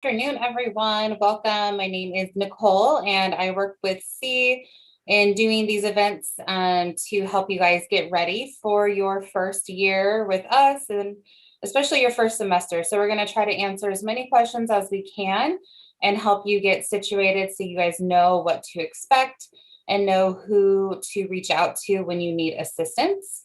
Afternoon, everyone. Welcome. My name is Nicole, and I work with C in doing these events to help you guys get ready for your first year with us and especially your first semester. So, we're going to try to answer as many questions as we can and help you get situated so you guys know what to expect and know who to reach out to when you need assistance.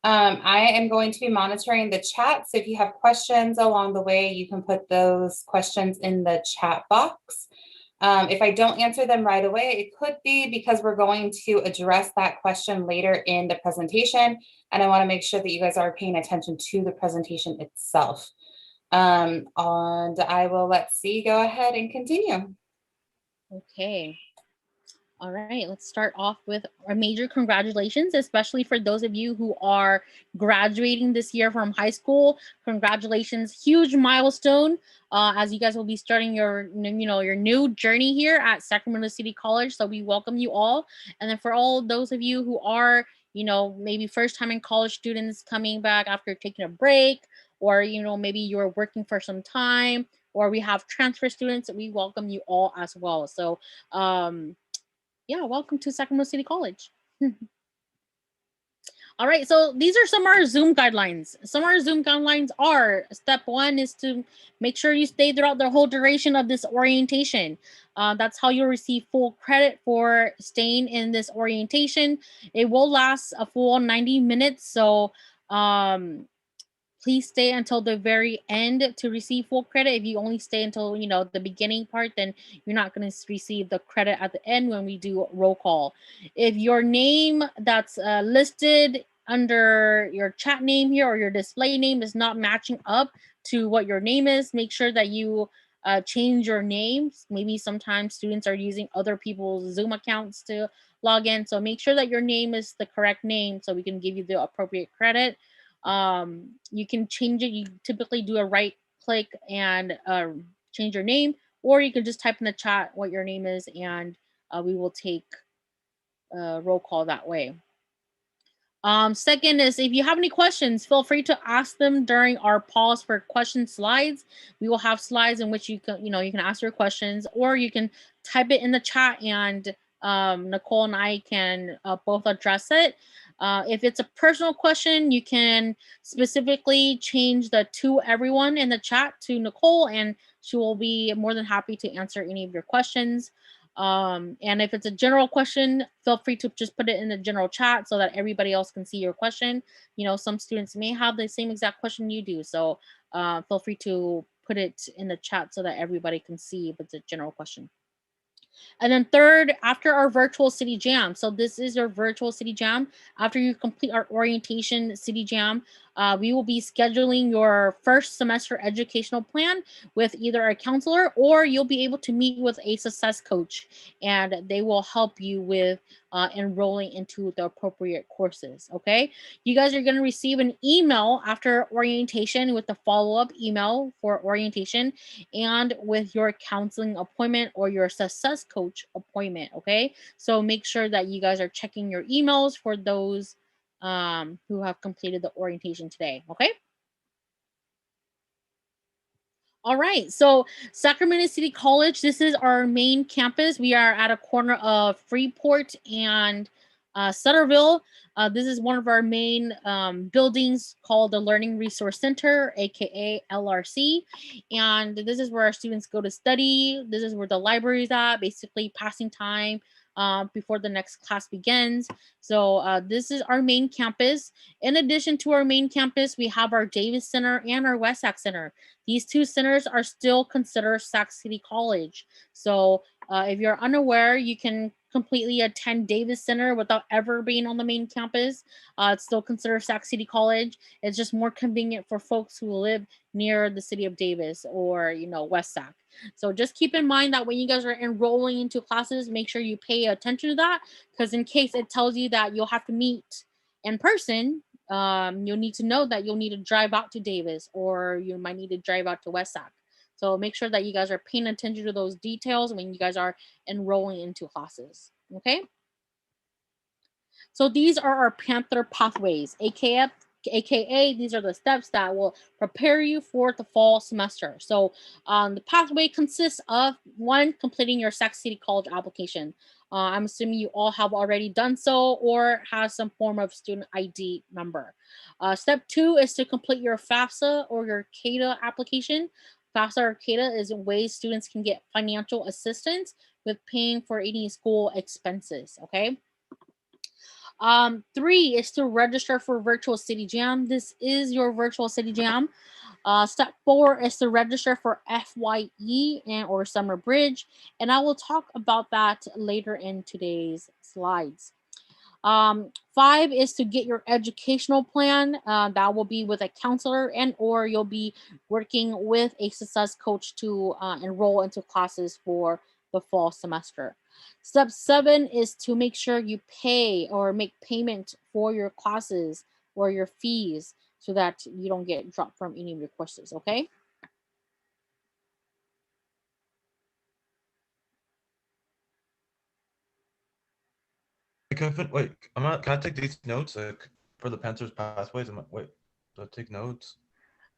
I am going to be monitoring the chat. So if you have questions along the way, you can put those questions in the chat box. If I don't answer them right away, it could be because we're going to address that question later in the presentation. And I want to make sure that you guys are paying attention to the presentation itself. And I will let C go ahead and continue. Okay. All right, let's start off with a major congratulations, especially for those of you who are graduating this year from high school. Congratulations, huge milestone as you guys will be starting your new journey here at Sacramento City College. So we welcome you all. And then for all those of you who are, maybe first time in college students coming back after taking a break, or maybe you're working for some time, or we have transfer students, we welcome you all as well. So yeah, welcome to Sacramento City College. All right, so these are some of our Zoom guidelines. Some of our Zoom guidelines are: step one is to make sure you stay throughout the whole duration of this orientation. That's how you'll receive full credit for staying in this orientation. It will last a full 90 minutes, so please stay until the very end to receive full credit. If you only stay until the beginning part, then you're not going to receive the credit at the end when we do roll call. If your name that's listed under your chat name here or your display name is not matching up to what your name is, make sure that you change your names. Maybe sometimes students are using other people's Zoom accounts to log in, so make sure that your name is the correct name so we can give you the appropriate credit. You can change it. You typically do a right click and change your name, or you can just type in the chat what your name is, and we will take a roll call that way. Second is, if you have any questions, feel free to ask them during our pause for question slides. We will have slides in which you can ask your questions, or you can type it in the chat, and Nicole and I can both address it. If it's a personal question, you can specifically change the "to everyone" in the chat to Nicole, and she will be more than happy to answer any of your questions. And if it's a general question, feel free to just put it in the general chat so that everybody else can see your question. Some students may have the same exact question you do, so feel free to put it in the chat so that everybody can see if it's a general question. And then third, after our virtual city jam, so this is your virtual city jam. After you complete our orientation city jam, we will be scheduling your first semester educational plan with either a counselor, or you'll be able to meet with a success coach, and they will help you with enrolling into the appropriate courses. Okay, you guys are going to receive an email after orientation with the follow-up email for orientation and with your counseling appointment or your success coach appointment. Okay, so make sure that you guys are checking your emails for those who have completed the orientation today. Okay. All right, so Sacramento City College, this is our main campus. We are at a corner of Freeport and Sutterville. This is one of our main buildings called the Learning Resource Center, aka LRC. And this is where our students go to study. This is where the library is at, basically passing time before the next class begins. So this is our main campus. In addition to our main campus, we have our Davis Center and our West Sac Center. These two centers are still considered Sac City College. So if you're unaware, you can completely attend Davis Center without ever being on the main campus. It's still considered Sac City College. It's just more convenient for folks who live near the city of Davis or, West Sac. So just keep in mind that when you guys are enrolling into classes, make sure you pay attention to that, because in case it tells you that you'll have to meet in person, you'll need to know that you'll need to drive out to Davis, or you might need to drive out to West Sac. So make sure that you guys are paying attention to those details when you guys are enrolling into classes. Okay. So these are our Panther pathways, aka AKA these are the steps that will prepare you for the fall semester. So the pathway consists of one, completing your Sac City College application. I'm assuming you all have already done so or have some form of student ID number. Step two is to complete your FAFSA or your CADA application. FAFSA or CADA is ways students can get financial assistance with paying for any school expenses. Okay. Three is to register for Virtual City Jam. This is your Virtual City Jam. Step four is to register for FYE and or Summer Bridge, and I will talk about that later in today's slides. Five is to get your educational plan. That will be with a counselor and or you'll be working with a success coach to enroll into classes for the fall semester. Step seven is to make sure you pay or make payment for your classes or your fees so that you don't get dropped from any of your courses, okay? Wait, I'm not. Can I take these notes like for the Panthers pathways? Wait, do I take notes?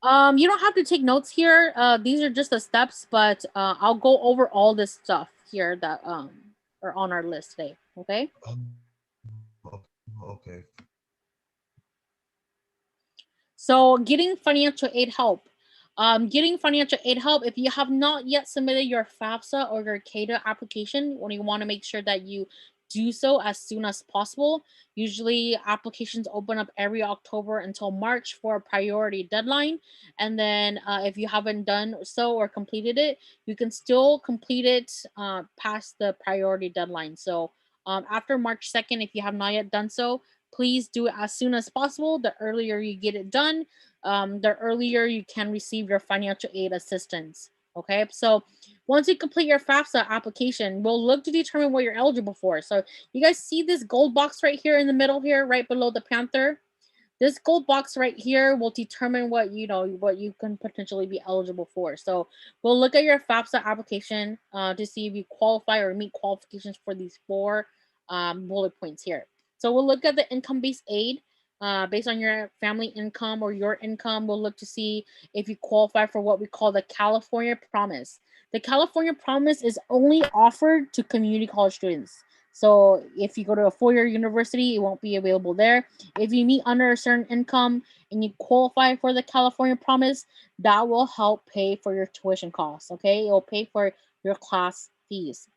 You don't have to take notes here. These are just the steps, but I'll go over all this stuff here that are on our list today. Okay. Okay. So getting financial aid help. Getting financial aid help, if you have not yet submitted your FAFSA or your CADA application, when you want to make sure that you do so as soon as possible. Usually applications open up every October until March for a priority deadline. And then if you haven't done so or completed it, you can still complete it past the priority deadline. So after March 2nd, if you have not yet done so, please do it as soon as possible. The earlier you get it done, the earlier you can receive your financial aid assistance. Okay, so once you complete your FAFSA application, we'll look to determine what you're eligible for. So you guys see this gold box right here in the middle here, right below the Panther? This gold box right here will determine what what you can potentially be eligible for. So we'll look at your FAFSA application to see if you qualify or meet qualifications for these four bullet points here. So we'll look at the income-based aid. Based on your family income or your income, we'll look to see if you qualify for what we call the California Promise. The California Promise is only offered to community college students. So if you go to a four-year university, it won't be available there. If you meet under a certain income and you qualify for the California Promise, that will help pay for your tuition costs. Okay, it will pay for your class fees.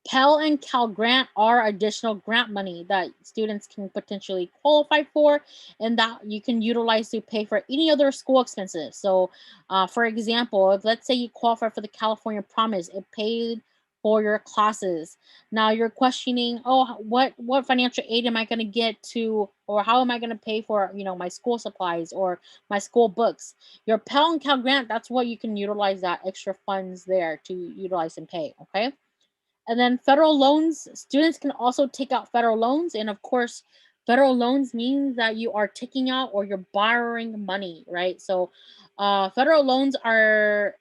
Pell and Cal Grant are additional grant money that students can potentially qualify for and that you can utilize to pay for any other school expenses. So, for example, if let's say you qualify for the California Promise, it paid for your classes. Now you're questioning, oh, what financial aid am I going to get to, or how am I going to pay for my school supplies or my school books? Your Pell and Cal Grant, that's what you can utilize that extra funds there to utilize and pay. Okay. And then federal loans, students can also take out federal loans. And of course, federal loans means that you are taking out or you're borrowing money, right? So federal loans are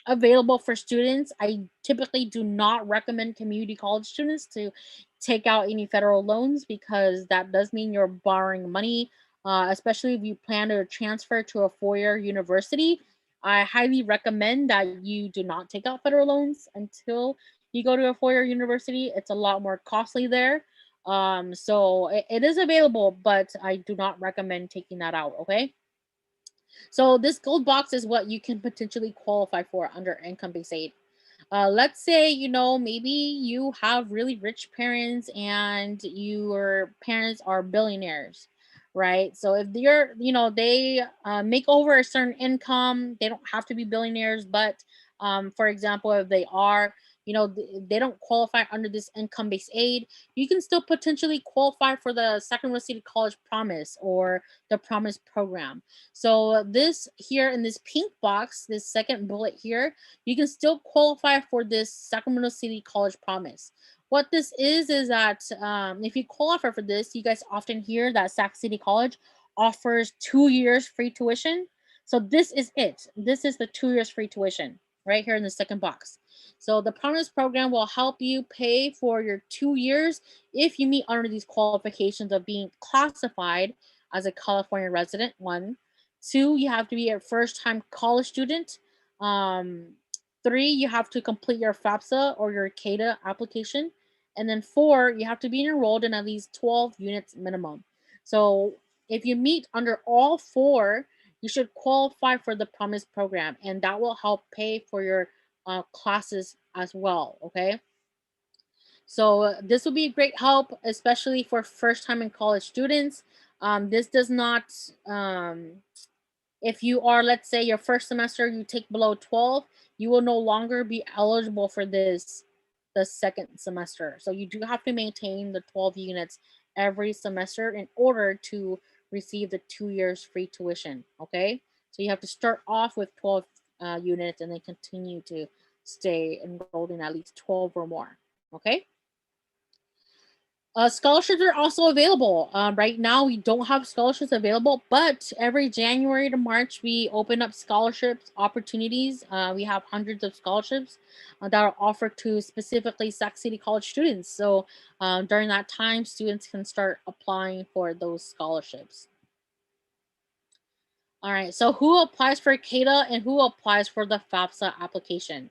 available for students. I typically do not recommend community college students to take out any federal loans because that does mean you're borrowing money, especially if you plan to transfer to a four-year university. I highly recommend that you do not take out federal loans until you go to a four-year university. It's a lot more costly there. So it is available, but I do not recommend taking that out. Okay. So this gold box is what you can potentially qualify for under income-based aid. Let's say maybe you have really rich parents and your parents are billionaires, right? So if they're they make over a certain income, they don't have to be billionaires, but for example, if they are, they don't qualify under this income-based aid, you can still potentially qualify for the Sacramento City College Promise or the Promise program. So this here in this pink box, this second bullet here, you can still qualify for this Sacramento City College Promise. What this is that if you qualify for this, you guys often hear that Sac City College offers 2 years free tuition. So this is it. This is the 2 years free tuition right here in the second box. So the Promise program will help you pay for your 2 years if you meet under these qualifications of being classified as a California resident, one. Two, you have to be a first-time college student. Three, you have to complete your FAFSA or your CADA application. And then four, you have to be enrolled in at least 12 units minimum. So if you meet under all four, you should qualify for the Promise program, and that will help pay for your classes as well. Okay. So this will be a great help, especially for first time in college students. This does not, if you are, let's say your first semester, you take below 12, you will no longer be eligible for this the second semester. So you do have to maintain the 12 units every semester in order to receive the 2 years free tuition. Okay. So you have to start off with 12 units and then continue to stay enrolled in at least 12 or more. Okay. Scholarships are also available. Right now, we don't have scholarships available, but every January to March, we open up scholarships opportunities. We have hundreds of scholarships that are offered to specifically Sac City College students. So during that time, students can start applying for those scholarships. All right, so who applies for CADA and who applies for the FAFSA application?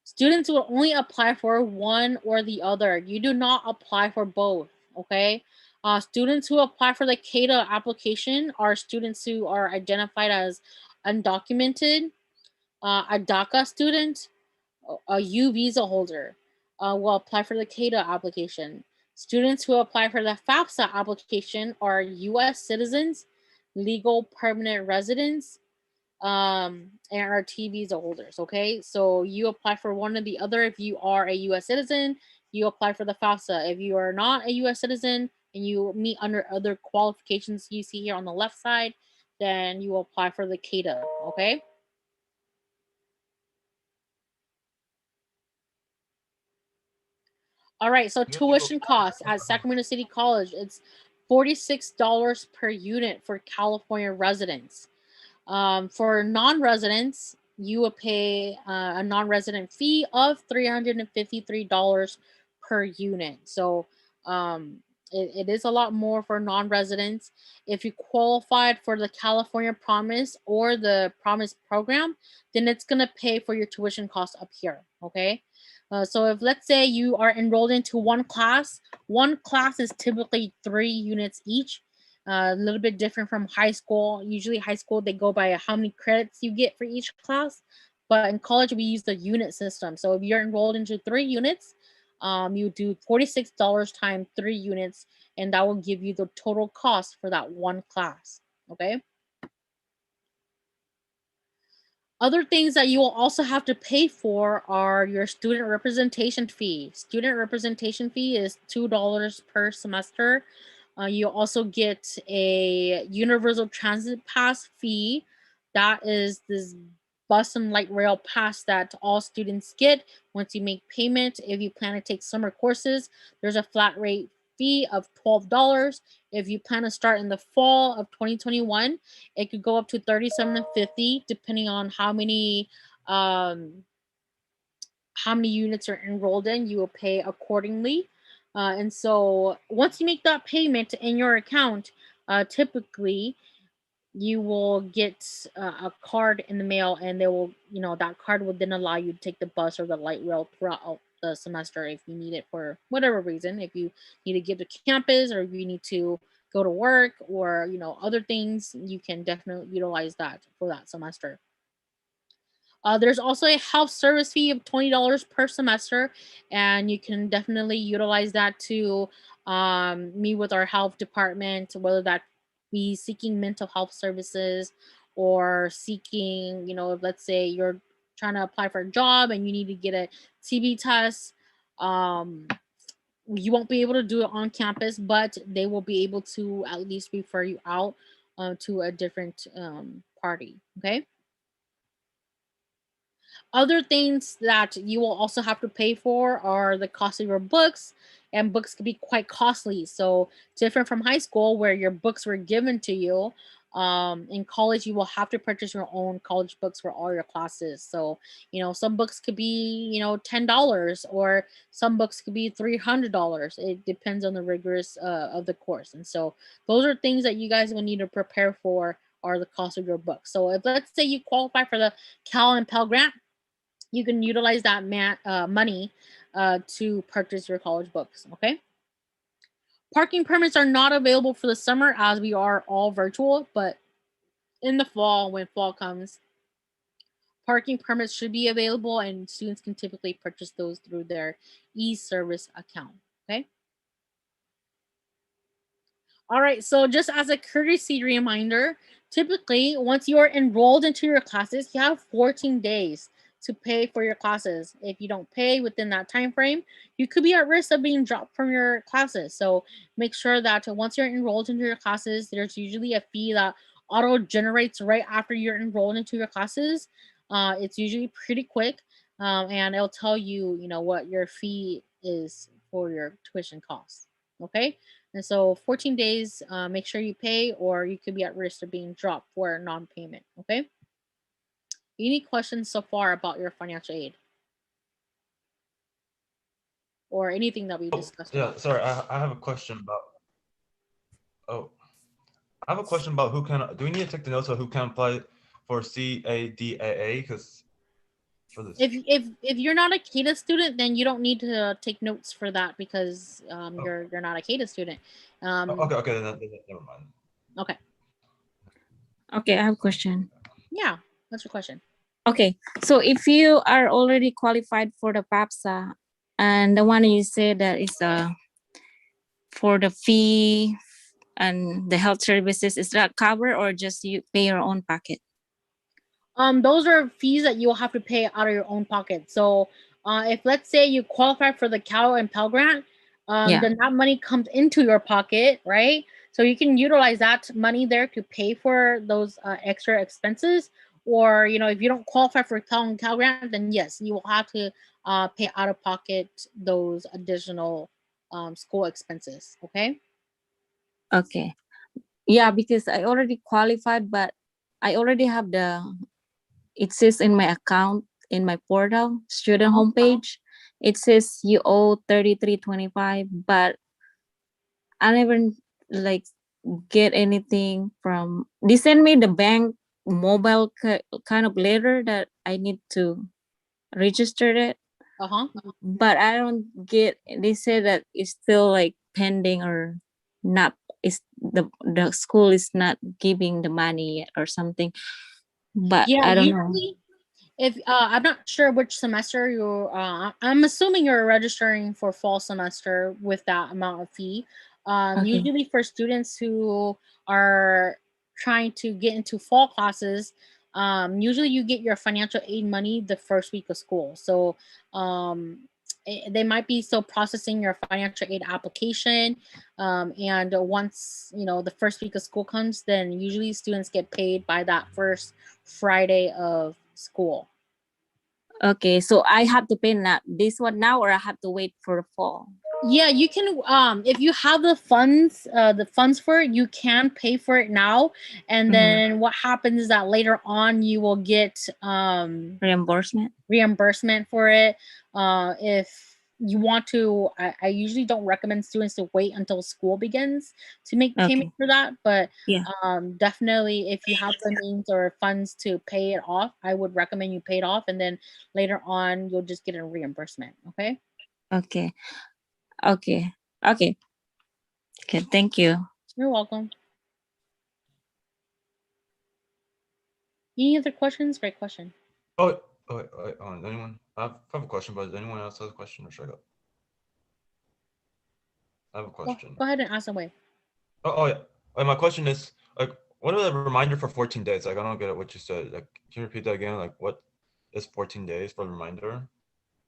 Students will only apply for one or the other. You do not apply for both, okay? Students who apply for the CADA application are students who are identified as undocumented, a DACA student, a U visa holder will apply for the CADA application. Students who apply for the FAFSA application are US citizens, legal permanent residents, and are T visa holders. Okay, so you apply for one or the other. If you are a U.S. citizen, you apply for the FAFSA. If you are not a U.S. citizen and you meet under other qualifications you see here on the left side, then you apply for the CADA. Okay. All right, so tuition costs at Sacramento City College, it's $46 per unit for California residents. For non-residents, you will pay a non-resident fee of $353 per unit. So it is a lot more for non-residents. If you qualified for the California Promise or the Promise program, then it's going to pay for your tuition costs up here. Okay. So if let's say you are enrolled into one class is typically 3 units each. A little bit different from high school. Usually high school, they go by how many credits you get for each class. But in college, we use the unit system. So if you're enrolled into 3 units, you do $46 times 3 units, and that will give you the total cost for that one class. Okay. Other things that you will also have to pay for are your student representation fee. Student representation fee is $2 per semester. You also get a universal transit pass fee. That is this bus and light rail pass that all students get once you make payment. If you plan to take summer courses, there's a flat rate fee of $12. If you plan to start in the fall of 2021, it could go up to $37.50 depending on how many units are enrolled in. You will pay accordingly. And so once you make that payment in your account, typically you will get a card in the mail, and they will, that card will then allow you to take the bus or the light rail throughout the semester if you need it for whatever reason. If you need to get to campus, or if you need to go to work, or other things, you can definitely utilize that for that semester. There's also a health service fee of $20 per semester, and you can definitely utilize that to meet with our health department, whether that be seeking mental health services or seeking, if let's say you're trying to apply for a job and you need to get a TB test. You won't be able to do it on campus, but they will be able to at least refer you out to a different party. Okay. Other things that you will also have to pay for are the cost of your books, and books can be quite costly. So different from high school where your books were given to you, In college, you will have to purchase your own college books for all your classes. So, some books could be, $10, or some books could be $300. It depends on the rigorous of the course. And so those are things that you guys will need to prepare for, are the cost of your books. So if, let's say, you qualify for the Cal and Pell Grant, you can utilize that money to purchase your college books. Okay. Parking permits are not available for the summer, as we are all virtual, but in the fall, when fall comes, parking permits should be available, and students can typically purchase those through their e-service account. Okay. All right. So just as a courtesy reminder, typically once you are enrolled into your classes, you have 14 days to pay for your classes. If you don't pay within that time frame, you could be at risk of being dropped from your classes. So make sure that once you're enrolled into your classes, there's usually a fee that auto generates right after you're enrolled into your classes. It's usually pretty quick, and it'll tell you, what your fee is for your tuition costs. Okay. And so 14 days, make sure you pay, or you could be at risk of being dropped for non-payment. Okay. Any questions so far about your financial aid or anything that we discussed? Yeah, about? sorry, I have a question about. Oh, I have a question about who can. Do we need to take the notes of who can apply for CADAA? Because for this. If you're not a CADA student, then you don't need to take notes for that, because you're not a CADA student. Okay, then never mind. Okay. Okay, I have a question. Yeah, what's your question? Okay, so if you are already qualified for the PAPSA, and the one you said that is for the fee and the health services, is that covered, or just you pay your own pocket? Those are fees that you'll have to pay out of your own pocket. So if, let's say, you qualify for the Cal and Pell Grant, then that money comes into your pocket, right? So you can utilize that money there to pay for those extra expenses. Or, if you don't qualify for Cal and Pell Grant, then yes, you will have to pay out of pocket those additional school expenses. Okay. Okay. Yeah, because I already qualified, but I already have it says in my account, in my portal, student homepage, it says you owe $33.25, but I never get anything from, they send me the bank mobile kind of letter that I need to register it. But I don't get, they say that it's still pending or not, it's the school is not giving the money yet or something, but yeah, I don't usually, know. if I'm not sure which semester you're, I'm assuming you're registering for fall semester with that amount of fee. Okay. Usually for students who are trying to get into fall classes, usually you get your financial aid money the first week of school. So they might be still processing your financial aid application, and once the first week of school comes, then usually students get paid by that first Friday of school. Okay, so I have to pay this one now, or I have to wait for the fall? Yeah, you can, if you have the funds for it, you can pay for it now, and then what happens is that later on you will get reimbursement for it. If you want to, I usually don't recommend students to wait until school begins to make payment for that, but definitely if you have the means or funds to pay it off, I would recommend you pay it off, and then later on you'll just get a reimbursement. Okay. Okay, thank you. You're welcome. Any other questions? Great question. Wait, anyone? I have a question, but does anyone else have a question, or should I go? I have a question. Go ahead and ask away. Yeah. My question is, what are the reminder for 14 days? I don't get it, what you said. Can you repeat that again? What is 14 days for the reminder?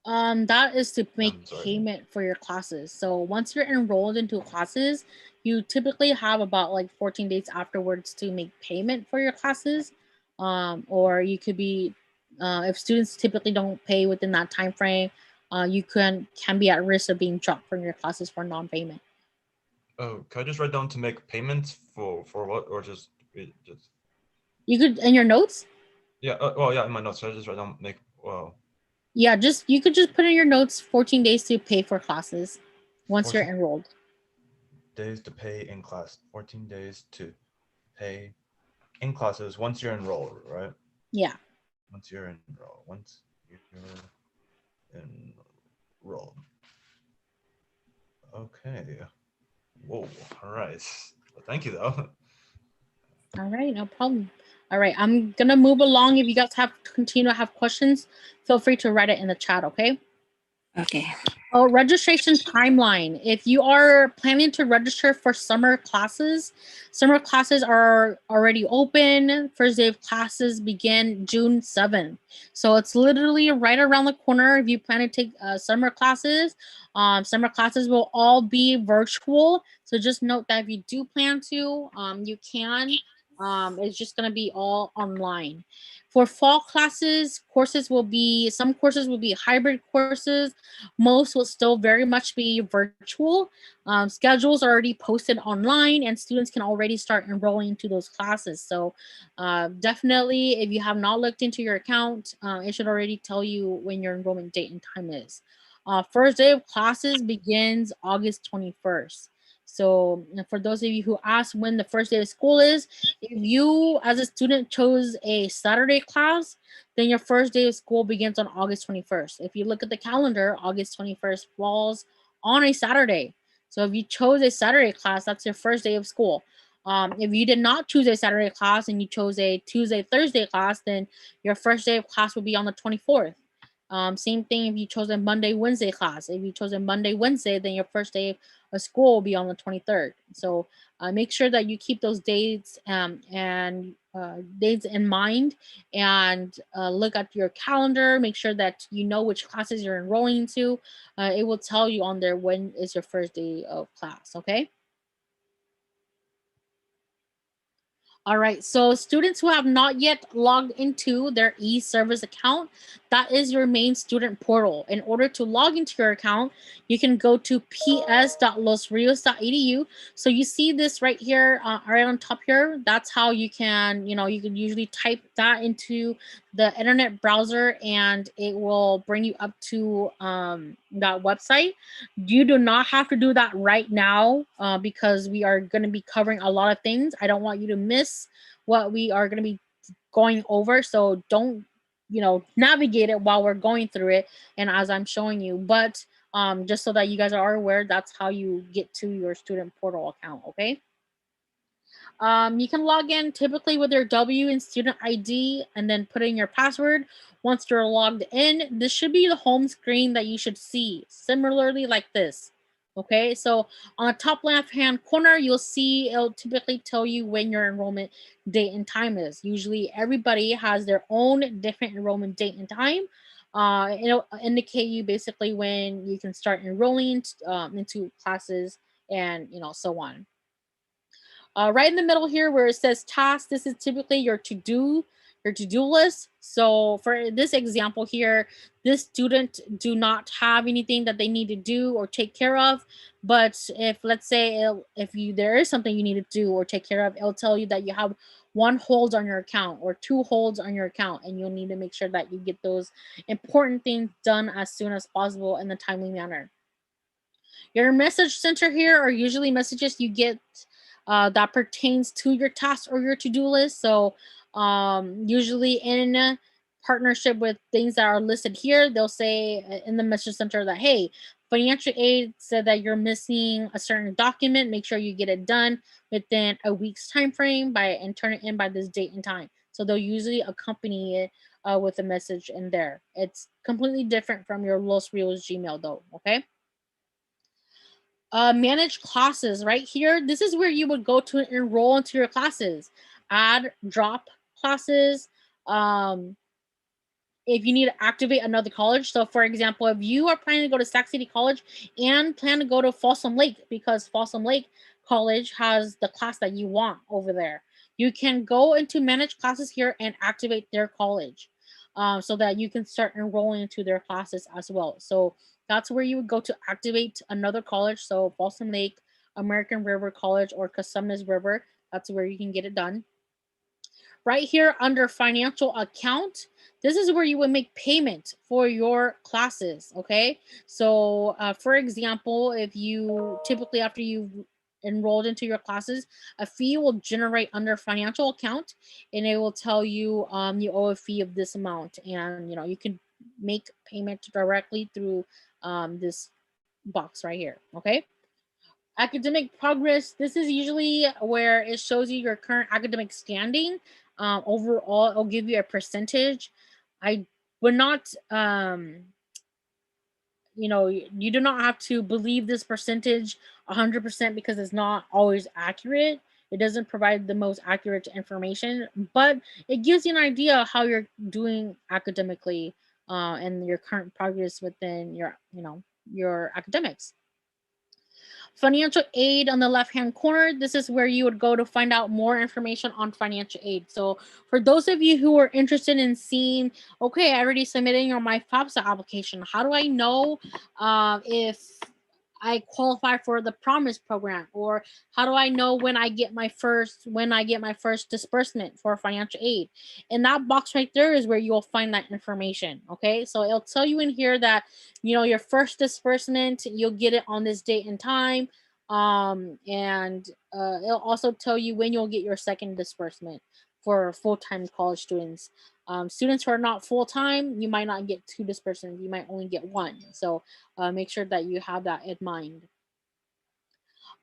That is to make payment for your classes. So once you're enrolled into classes, you typically have about 14 days afterwards to make payment for your classes. Or you could be, if students typically don't pay within that time frame, you can be at risk of being dropped from your classes for non-payment. Oh, can I just write down to make payments for what, or just read it? Just You could in your notes. yeah. Well, yeah. In my notes, I just write down make. Well, Yeah, you could just put in your notes 14 days to pay for classes once you're 14 enrolled. days to pay in class. 14 days to pay in classes once you're enrolled, right? Yeah. Once you're enrolled. Once you're enrolled. Okay. Whoa. All right. Well, thank you though. All right, no problem. All right, I'm gonna move along. If you guys have continue to have questions, feel free to write it in the chat, okay? Okay. Oh, registration timeline. If you are planning to register for summer classes are already open. First day of classes begin June 7th. So it's literally right around the corner if you plan to take summer classes. Summer classes will all be virtual. So just note that if you do plan to, you can. It's just going to be all online. For fall classes, some courses will be hybrid courses. Most will still very much be virtual. Schedules are already posted online and students can already start enrolling into those classes. So definitely, if you have not looked into your account, it should already tell you when your enrollment date and time is. First day of classes begins August 21st. So for those of you who asked when the first day of school is, if you as a student chose a Saturday class, then your first day of school begins on August 21st. If you look at the calendar, August 21st falls on a Saturday. So if you chose a Saturday class, that's your first day of school. If you did not choose a Saturday class and you chose a Tuesday, Thursday class, then your first day of class will be on the 24th. Same thing if you chose a Monday, Wednesday class. If you chose a Monday, Wednesday, then your first day of school will be on the 23rd. So make sure that you keep those dates and dates in mind and look at your calendar. Make sure that you know which classes you're enrolling into. It will tell you on there when is your first day of class, okay? All right, so students who have not yet logged into their e-service account, that is your main student portal. In order to log into your account, you can go to ps.losrios.edu. So you see this right here, right on top here. That's how you can, you can usually type that into the internet browser and it will bring you up to that website. You do not have to do that right now because we are going to be covering a lot of things. I don't want you to miss what we are going to be going over. So don't, navigate it while we're going through it and as I'm showing you. But just so that you guys are aware, that's how you get to your student portal account, okay? You can log in typically with your W and student ID and then put in your password. Once you're logged in, this should be the home screen that you should see, similarly like this. Okay, so on the top left-hand corner, you'll see it'll typically tell you when your enrollment date and time is. Usually everybody has their own different enrollment date and time. It'll indicate you basically when you can start enrolling into classes and so on. Right in the middle here where it says task, this is typically your to-do list. So for this example here, this student do not have anything that they need to do or take care of. But if let's say there is something you need to do or take care of, it'll tell you that you have 1 hold on your account or 2 holds on your account, and you'll need to make sure that you get those important things done as soon as possible in a timely manner. Your message center here are usually messages you get that pertains to your task or your to-do list. So usually in partnership with things that are listed here, they'll say in the message center that, hey, financial aid said that you're missing a certain document. Make sure you get it done within a week's time frame and turn it in by this date and time. So they'll usually accompany it with a message in there. It's completely different from your Los Rios Gmail though, okay? Manage classes right here. This is where you would go to enroll into your classes, add, drop classes. If you need to activate another college. So for example, if you are planning to go to Sac City College and plan to go to Folsom Lake because Folsom Lake College has the class that you want over there, you can go into manage classes here and activate their college so that you can start enrolling into their classes as well. So that's where you would go to activate another college. So Folsom Lake, American River College, or Cosumnes River. That's where you can get it done. right here under financial account, this is where you would make payment for your classes. Okay, so for example, if you typically after you've enrolled into your classes, a fee will generate under financial account, and it will tell you you owe a fee of this amount, and you can make payment directly through this box right here. Okay, academic progress, this is usually where it shows you your current academic standing. Overall, it'll give you a percentage. I would not you do not have to believe this percentage 100% because it's not always accurate. It doesn't provide the most accurate information, but it gives you an idea of how you're doing academically, and your current progress within your academics. Financial aid on the left hand corner, this is where you would go to find out more information on financial aid. So for those of you who are interested in seeing, okay, I already submitted my FAFSA application, how do I know if I qualify for the Promise program, or how do I know when I get my first disbursement for financial aid? And that box right there is where you'll find that information. Okay, so it'll tell you in here that your first disbursement, you'll get it on this date and time, and it'll also tell you when you'll get your second disbursement for full-time college students. Students who are not full-time, you might not get 2 disbursements, you might only get 1. So make sure that you have that in mind.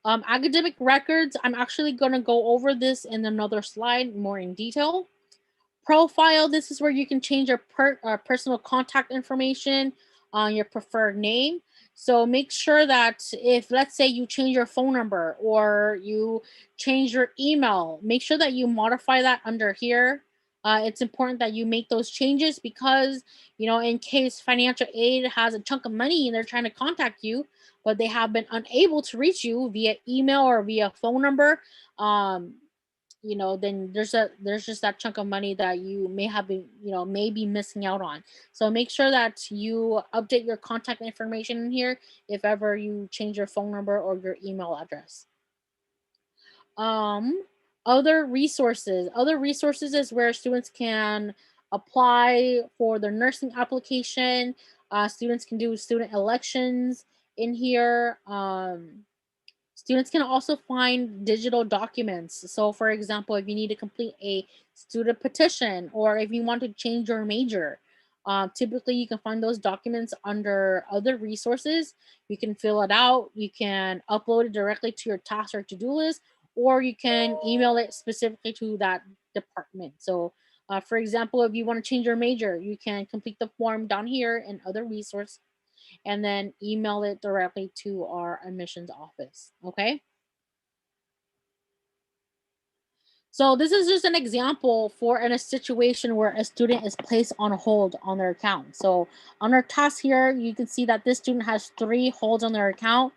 Academic records, I'm actually going to go over this in another slide more in detail. Profile, this is where you can change your personal contact information, your preferred name. So make sure that if, let's say, you change your phone number or you change your email, make sure that you modify that under here. It's important that you make those changes because, in case financial aid has a chunk of money and they're trying to contact you, but they have been unable to reach you via email or via phone number, then there's just that chunk of money that you may have been, may be missing out on. So make sure that you update your contact information in here if ever you change your phone number or your email address. Other resources is where students can apply for their nursing application. Students can do student elections in here. Students can also find digital documents. So for example, if you need to complete a student petition or if you want to change your major, typically you can find those documents under other resources. You can fill it out, you can upload it directly to your task or to-do list, or you can email it specifically to that department. So for example, if you want to change your major, you can complete the form down here in other resource and then email it directly to our admissions office. Okay. So this is just an example for in a situation where a student is placed on hold on their account. So on our task here, you can see that this student has 3 holds on their account.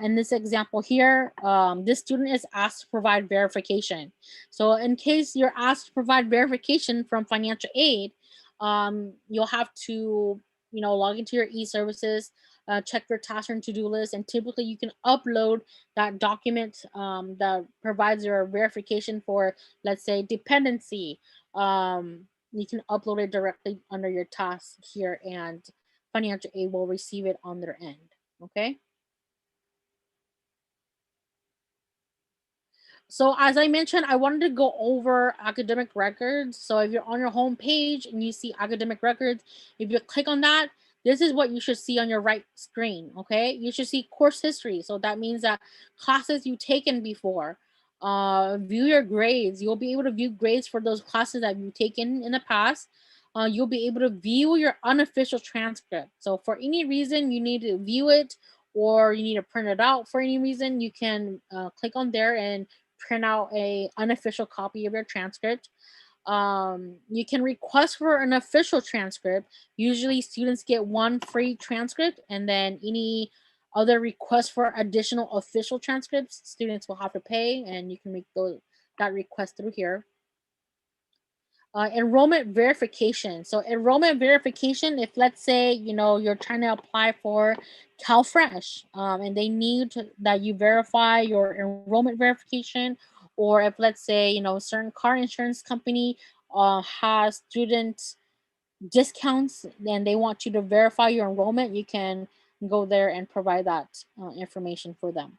In this example here, this student is asked to provide verification. So in case you're asked to provide verification from financial aid, you'll have to log into your e-services, check your task and to-do list, and typically you can upload that document that provides your verification for, let's say, dependency. You can upload it directly under your task here, and financial aid will receive it on their end. Okay. So as I mentioned, I wanted to go over academic records. So if you're on your home page and you see academic records, if you click on that, this is what you should see on your right screen. Okay, you should see course history. So that means that classes you've taken before. View your grades. You'll be able to view grades for those classes that you've taken in the past. You'll be able to view your unofficial transcript. So for any reason you need to view it or you need to print it out for any reason, you can click on there and print out a unofficial copy of your transcript. You can request for an official transcript. Usually students get 1 free transcript, and then any other request for additional official transcripts, students will have to pay, and you can make that request through here. Enrollment verification. So enrollment verification, if let's say, you're trying to apply for CalFresh, and they need that you verify your enrollment verification, or if let's say, you know, a certain car insurance company has student discounts and they want you to verify your enrollment, you can go there and provide that information for them.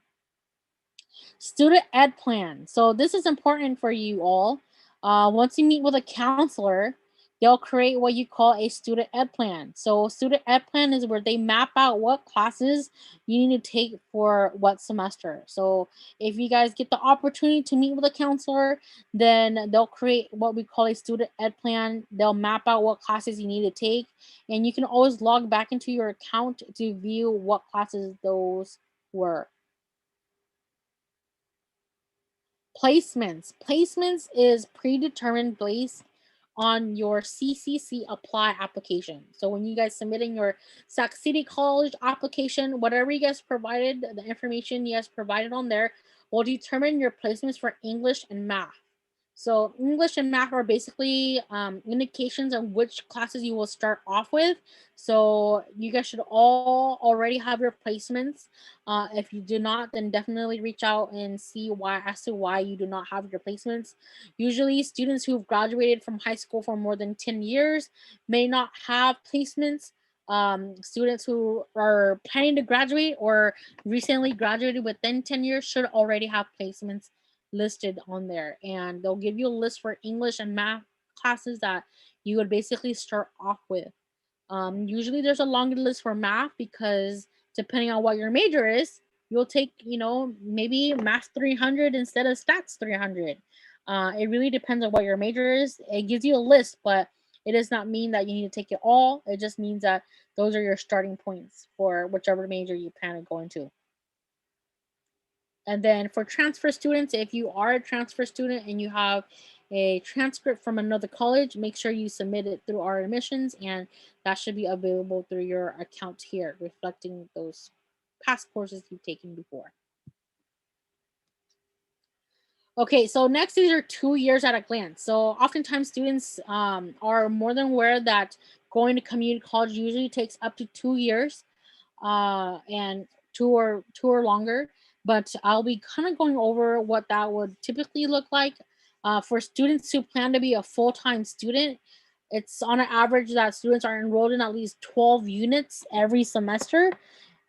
Student ed plan. So this is important for you all. Once you meet with a counselor, they'll create what you call a student ed plan. So student ed plan is where they map out what classes you need to take for what semester. So if you guys get the opportunity to meet with a counselor, then they'll create what we call a student ed plan. They'll map out what classes you need to take, and you can always log back into your account to view what classes those were. Placements is predetermined based on your CCC apply application. So when you guys submitting your Sac City College application, whatever you guys provided, the information you guys provided on there will determine your placements for English and math. So English and math are basically indications of which classes you will start off with. So you guys should all already have your placements. If you do not, then definitely reach out and see why as to why you do not have your placements. Usually students who've graduated from high school for more than 10 years may not have placements. Students who are planning to graduate or recently graduated within 10 years should already have placements listed on there, and they'll give you a list for English and math classes that you would basically start off with. Usually there's a longer list for math because depending on what your major is, you'll take, you know, maybe math 300 instead of stats 300. It really depends on what your major is. It gives you a list, but it does not mean that you need to take it all. It just means that those are your starting points for whichever major you plan to go into. And then for transfer students, if you are a transfer student and you have a transcript from another college, make sure you submit it through our admissions, and that should be available through your account here, reflecting those past courses you've taken before. Okay, so next, these are 2 years at a glance. So oftentimes students are more than aware that going to community college usually takes up to 2 years, and two or longer. But I'll be kind of going over what that would typically look like for students who plan to be a full-time student. It's on an average that students are enrolled in at least 12 units every semester.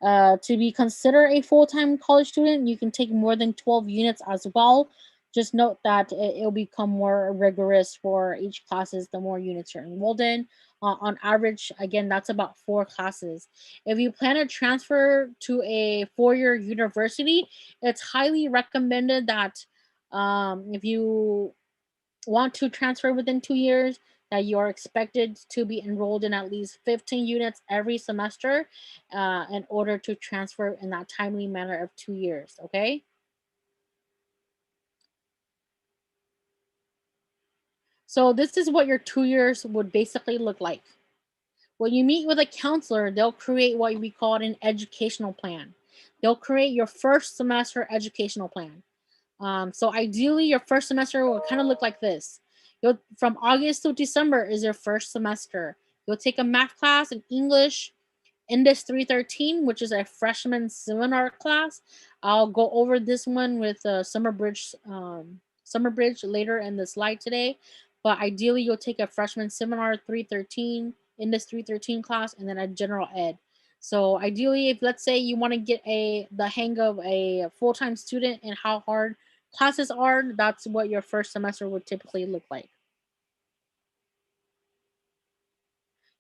To be considered a full-time college student, you can take more than 12 units as well. Just note that it'll become more rigorous for each classes the more units you're enrolled in. On average, again, that's about 4 classes. If you plan to transfer to a 4-year university, it's highly recommended that if you want to transfer within 2 years, that you are expected to be enrolled in at least 15 units every semester in order to transfer in that timely manner of 2 years, okay? So this is what your 2 years would basically look like. When you meet with a counselor, they'll create what we call an educational plan. They'll create your first semester educational plan. So ideally, your first semester will kind of look like this. From August to December is your first semester. You'll take a math class, an English, Index 313, which is a freshman seminar class. I'll go over this one with Summer Bridge later in the slide today. But ideally, you'll take a freshman seminar 313, Index 313 class, and then a general ed. So ideally, if let's say you want to get the hang of a full-time student and how hard classes are, that's what your first semester would typically look like.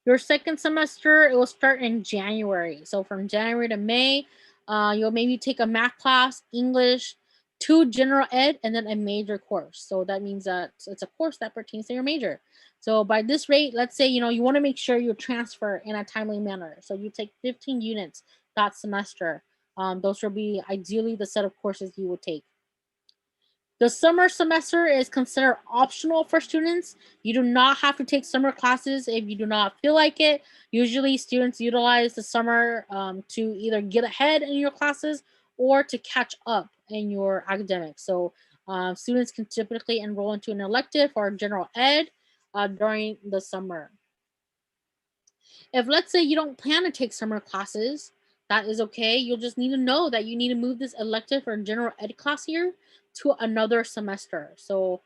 Your second semester, it will start in January. So from January to May, you'll maybe take a math class, English, 2 general ed, and then a major course. So that means that it's a course that pertains to your major. So by this rate, let's say, you want to make sure you transfer in a timely manner. So you take 15 units that semester. Those will be ideally the set of courses you would take. The summer semester is considered optional for students. You do not have to take summer classes if you do not feel like it. Usually students utilize the summer to either get ahead in your classes or to catch up in your academics. So students can typically enroll into an elective or general ed during the summer. If let's say you don't plan to take summer classes, that is okay. You'll just need to know that you need to move this elective or general ed class year to another semester. So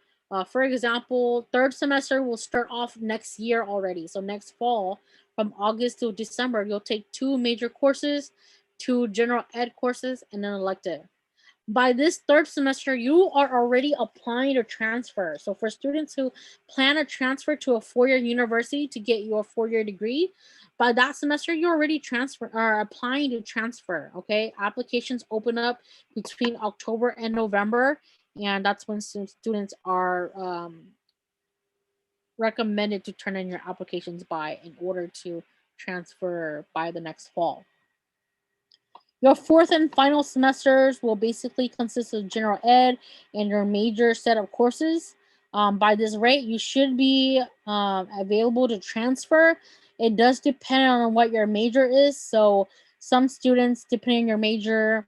for example, third semester will start off next year already. So next fall, from August to December, you'll take 2 major courses, 2 general ed courses, and an elective. By this third semester, you are already applying to transfer. So for students who plan a transfer to a 4-year university to get your 4-year degree, by that semester, you're already applying to transfer. Okay, applications open up between October and November, and that's when students are recommended to turn in your applications by in order to transfer by the next fall. Your fourth and final semesters will basically consist of general ed and your major set of courses. By this rate, you should be available to transfer. It does depend on what your major is. So some students, depending on your major,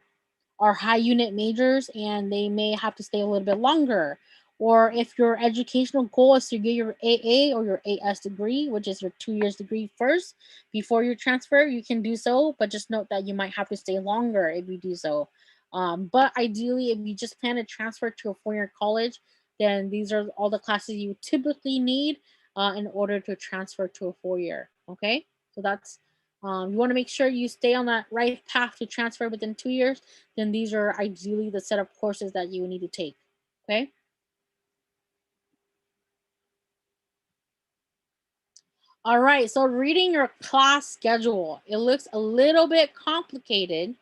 are high unit majors and they may have to stay a little bit longer. Or if your educational goal is to get your AA or your AS degree, which is your 2 years degree first before you transfer, you can do so, but just note that you might have to stay longer if you do so. But ideally, if you just plan to transfer to a 4-year college, then these are all the classes you typically need in order to transfer to a 4-year. Okay, so that's you want to make sure you stay on that right path to transfer within 2 years. Then these are ideally the set of courses that you need to take. Okay. All right, so reading your class schedule, it looks a little bit complicated,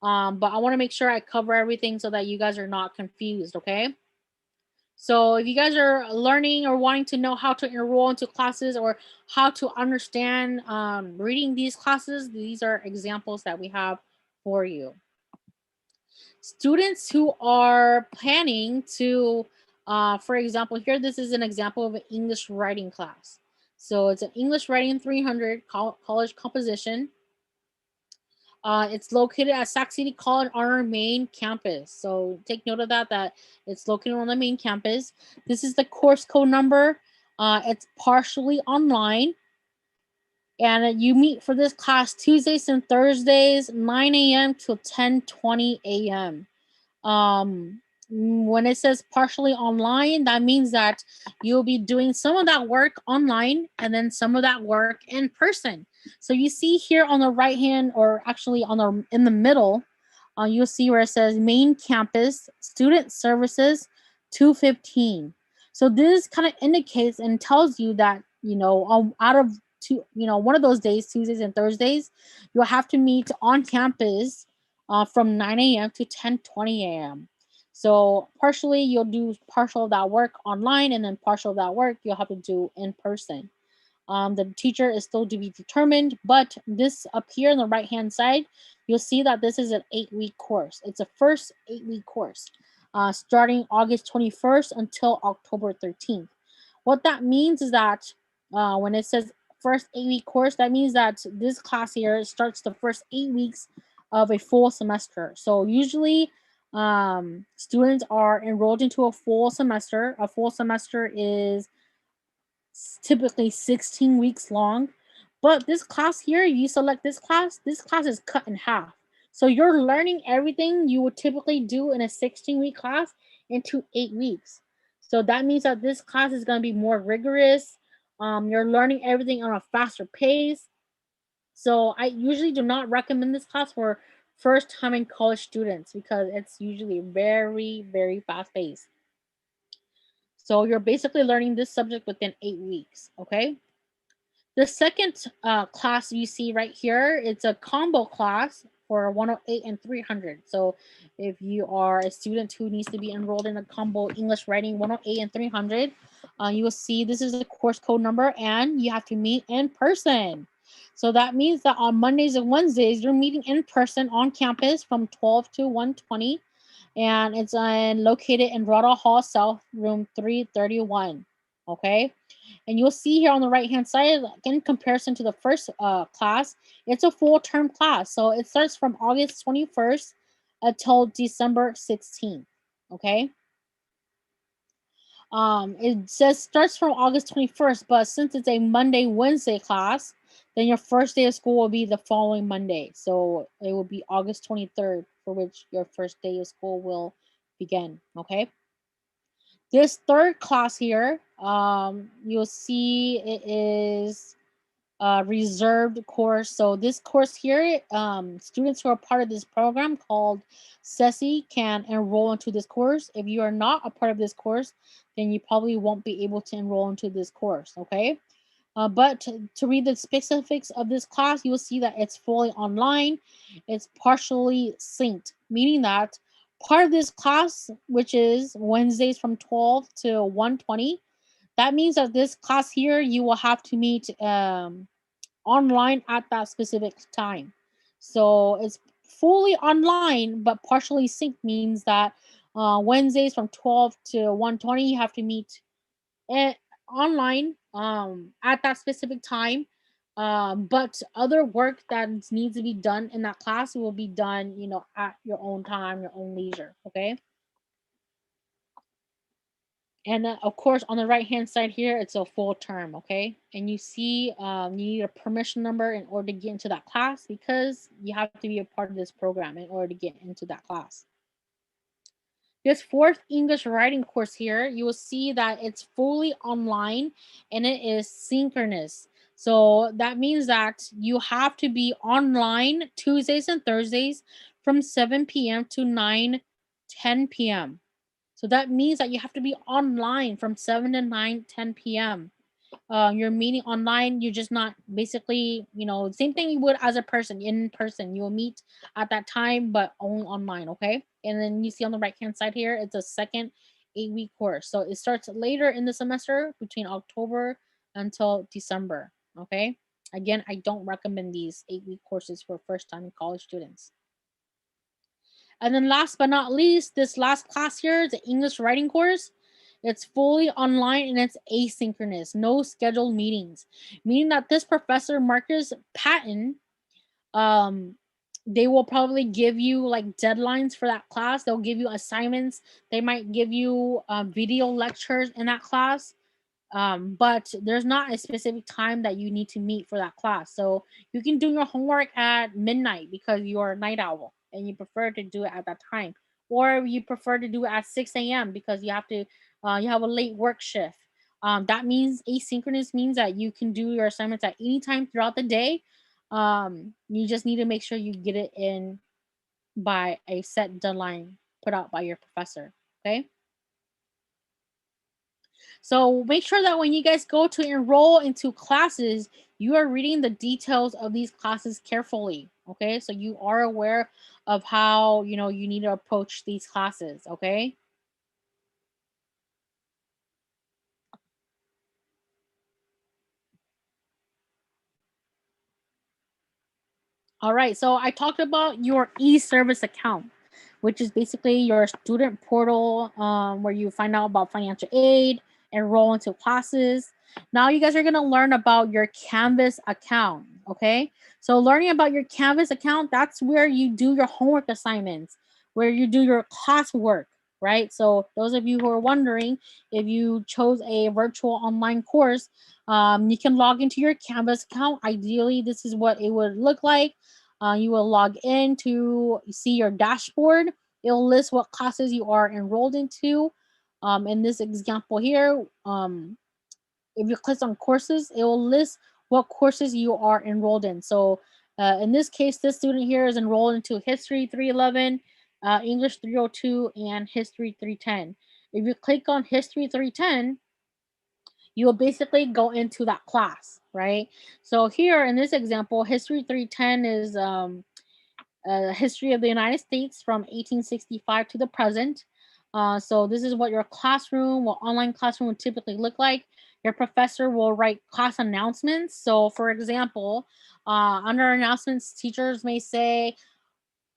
but I want to make sure I cover everything so that you guys are not confused, okay? So if you guys are learning or wanting to know how to enroll into classes or how to understand reading these classes, these are examples that we have for you. Students who are planning to, for example, here, this is an example of an English writing class. So it's an English Writing 300 college composition. It's located at Sac City College on our main campus. So take note of that it's located on the main campus. This is the course code number. It's partially online. And you meet for this class Tuesdays and Thursdays, 9 a.m. to 10:20 a.m. When it says partially online, that means that you'll be doing some of that work online and then some of that work in person. So you see here on the right hand, or actually in the middle, you'll see where it says main campus student services 215. So this kind of indicates and tells you that, out of one of those days, Tuesdays and Thursdays, you'll have to meet on campus from 9 a.m. to 10:20 a.m. So partially you'll do partial of that work online, and then partial of that work you'll have to do in person. The teacher is still to be determined, but this up here on the right hand side, you'll see that this is an 8-week course. It's a first 8-week course starting August 21st until October 13th. What that means is that when it says first 8-week course, that means that this class here starts the first 8 weeks of a full semester. So usually students are enrolled into a full semester. A full semester is typically 16 weeks long. But this class here, you select this class is cut in half. So you're learning everything you would typically do in a 16-week class into 8 weeks. So that means that this class is going to be more rigorous. You're learning everything on a faster pace. So I usually do not recommend this class for first-time in college students because it's usually very, very fast-paced. So you're basically learning this subject within 8 weeks, okay? The second class you see right here, it's a combo class for 108 and 300. So if you are a student who needs to be enrolled in a combo English Writing 108 and 300, you will see this is the course code number and you have to meet in person. So that means that on Mondays and Wednesdays, you're meeting in person on campus from 12 to 1:20. And it's located in Rada Hall South, room 331. Okay. And you'll see here on the right hand side, in comparison to the first class, it's a full term class. So it starts from August 21st until December 16th. Okay. It says starts from August 21st, but since it's a Monday, Wednesday class, then your first day of school will be the following Monday. So it will be August 23rd, for which your first day of school will begin. Okay. This third class here, you'll see it is a reserved course. So this course here, students who are part of this program called SESI can enroll into this course. If you are not a part of this course, then you probably won't be able to enroll into this course. Okay. But to read the specifics of this class, you will see that it's fully online. It's partially synced, meaning that part of this class, which is Wednesdays from 12 to 1:20, that means that this class here, you will have to meet online at that specific time. So it's fully online, but partially synced means that Wednesdays from 12 to 1:20, you have to meet online at that specific time. But other work that needs to be done in that class will be done, at your own time, your own leisure. Okay. And of course, on the right hand side here, it's a full term. Okay. And you see, you need a permission number in order to get into that class, because you have to be a part of this program in order to get into that class. This fourth English writing course here, you will see that it's fully online and it is synchronous. So that means that you have to be online Tuesdays and Thursdays from 7 p.m. to 9:10 p.m. So that means that you have to be online from 7 to 9:10 p.m. You're meeting online. You're just not basically, same thing you would as a person in person. You will meet at that time, but only online. Okay. And then you see on the right hand side here, it's a second 8-week course. So it starts later in the semester between October until December. Okay. Again, I don't recommend these 8-week courses for first time college students. And then last but not least, this last class here is the English writing course. It's fully online and it's asynchronous, no scheduled meetings, meaning that this professor, Marcus Patton, they will probably give you like deadlines for that class. They'll give you assignments. They might give you video lectures in that class. But there's not a specific time that you need to meet for that class. So you can do your homework at midnight because you're a night owl and you prefer to do it at that time, or you prefer to do it at 6 a.m. because you have a late work shift. That means asynchronous means that you can do your assignments at any time throughout the day. You just need to make sure you get it in by a set deadline put out by your professor. Okay. So make sure that when you guys go to enroll into classes, you are reading the details of these classes carefully. Okay. So you are aware of how, you need to approach these classes. Okay. All right. So I talked about your e-service account, which is basically your student portal where you find out about financial aid, enroll into classes. Now you guys are going to learn about your Canvas account. Okay. So learning about your Canvas account, that's where you do your homework assignments, where you do your classwork, right? So those of you who are wondering, if you chose a virtual online course, you can log into your Canvas account. Ideally, this is what it would look like. You will log in to see your dashboard. It'll list what classes you are enrolled into. In this example here, if you click on courses, it will list what courses you are enrolled in. So in this case, this student here is enrolled into History 311, English 302, and History 310. If you click on History 310, you will basically go into that class, right? So here in this example, History 310 is history of the United States from 1865 to the present. So this is what your classroom, what online classroom would typically look like. Your professor will write class announcements. So for example, under announcements, teachers may say,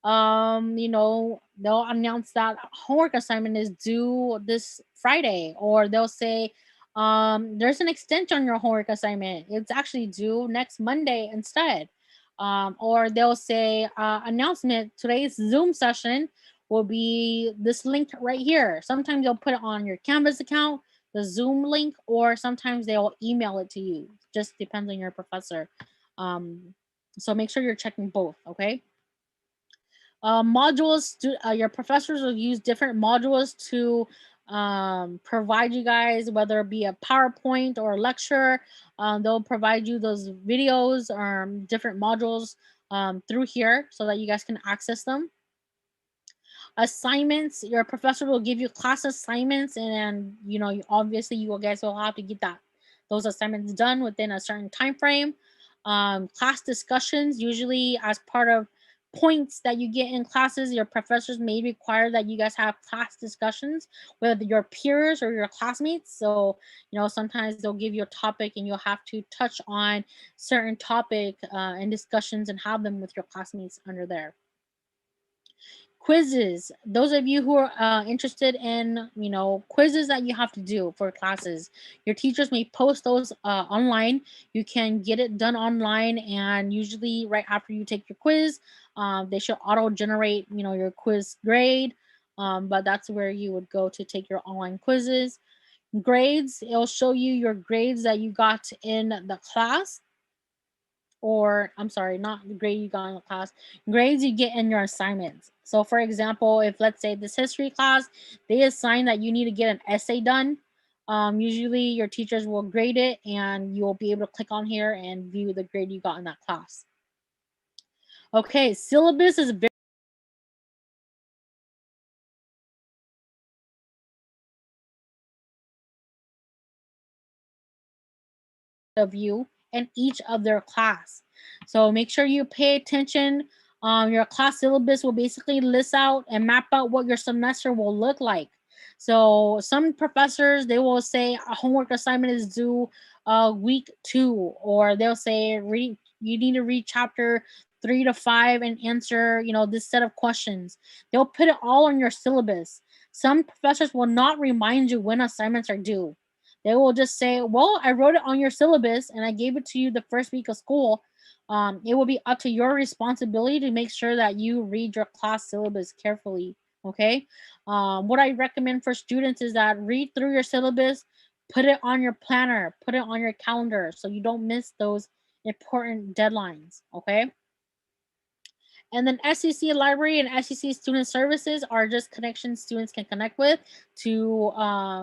they'll announce that homework assignment is due this Friday, or they'll say, there's an extension on your homework assignment. It's actually due next Monday instead. Or they'll say, announcement, today's Zoom session will be this link right here. Sometimes they'll put it on your Canvas account, the Zoom link, or sometimes they'll email it to you. Just depends on your professor. So make sure you're checking both, okay? Modules, your professors will use different modules to provide you guys, whether it be a PowerPoint or a lecture. They'll provide you those videos or different modules through here so that you guys can access them. Assignments, your professor will give you class assignments, and you know, obviously you guys will have to get those assignments done within a certain time frame. Class discussions, usually as part of points that you get in classes, your professors may require that you guys have class discussions with your peers or your classmates. So you know, sometimes they'll give you a topic and you'll have to touch on certain topic and discussions and have them with your classmates under there. Quizzes, those of you who are interested in, you know, quizzes that you have to do for classes, your teachers may post those online. You can get it done online, and usually right after you take your quiz, they should auto generate, you know, your quiz grade, but that's where you would go to take your online quizzes. Grades, it'll show you your grades that you got in the class, or I'm sorry, not the grade you got in the class, grades you get in your assignments. So for example, if let's say this history class, they assign that you need to get an essay done. Usually your teachers will grade it and you'll be able to click on here and view the grade you got in that class. Okay, syllabus is very of you and each of their class. So make sure you pay attention. Your class syllabus will basically list out and map out what your semester will look like. So some professors, they will say a homework assignment is due week 2, or they'll say you need to read chapter 3 to 5 and answer, you know, this set of questions. They'll put it all on your syllabus. Some professors will not remind you when assignments are due. They will just say, well, I wrote it on your syllabus and I gave it to you the first week of school. It will be up to your responsibility to make sure that you read your class syllabus carefully. Okay. What I recommend for students is that read through your syllabus, put it on your planner, put it on your calendar so you don't miss those important deadlines. Okay. And then SEC Library and SEC Student Services are just connections students can connect with to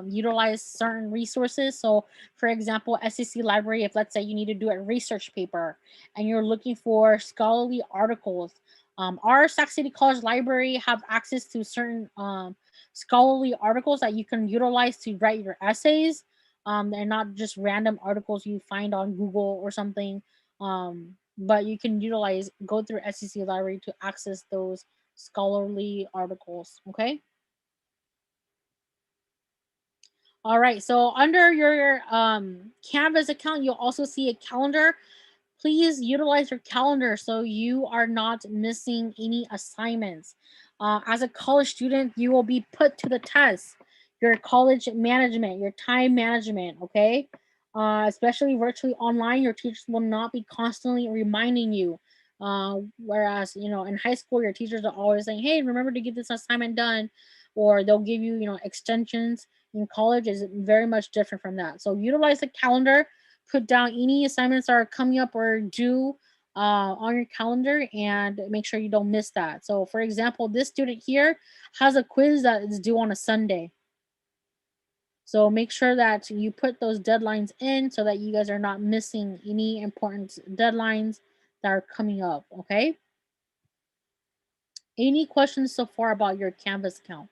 utilize certain resources. So for example, SEC Library, if let's say you need to do a research paper and you're looking for scholarly articles, our Sac City College Library have access to certain scholarly articles that you can utilize to write your essays. They're not just random articles you find on Google or something. But you can go through SEC Library to access those scholarly articles. Okay. All right. So under your Canvas account, you'll also see a calendar. Please utilize your calendar so you are not missing any assignments. As a college student, you will be put to the test. Your college management, your time management. Okay. Especially virtually online, your teachers will not be constantly reminding you. Whereas, you know, in high school, your teachers are always saying, hey, remember to get this assignment done, or they'll give you, you know, extensions. In college is very much different from that. So utilize the calendar, put down any assignments that are coming up or due on your calendar, and make sure you don't miss that. So for example, this student here has a quiz that is due on a Sunday. So make sure that you put those deadlines in so that you guys are not missing any important deadlines that are coming up, okay? Any questions so far about your Canvas account?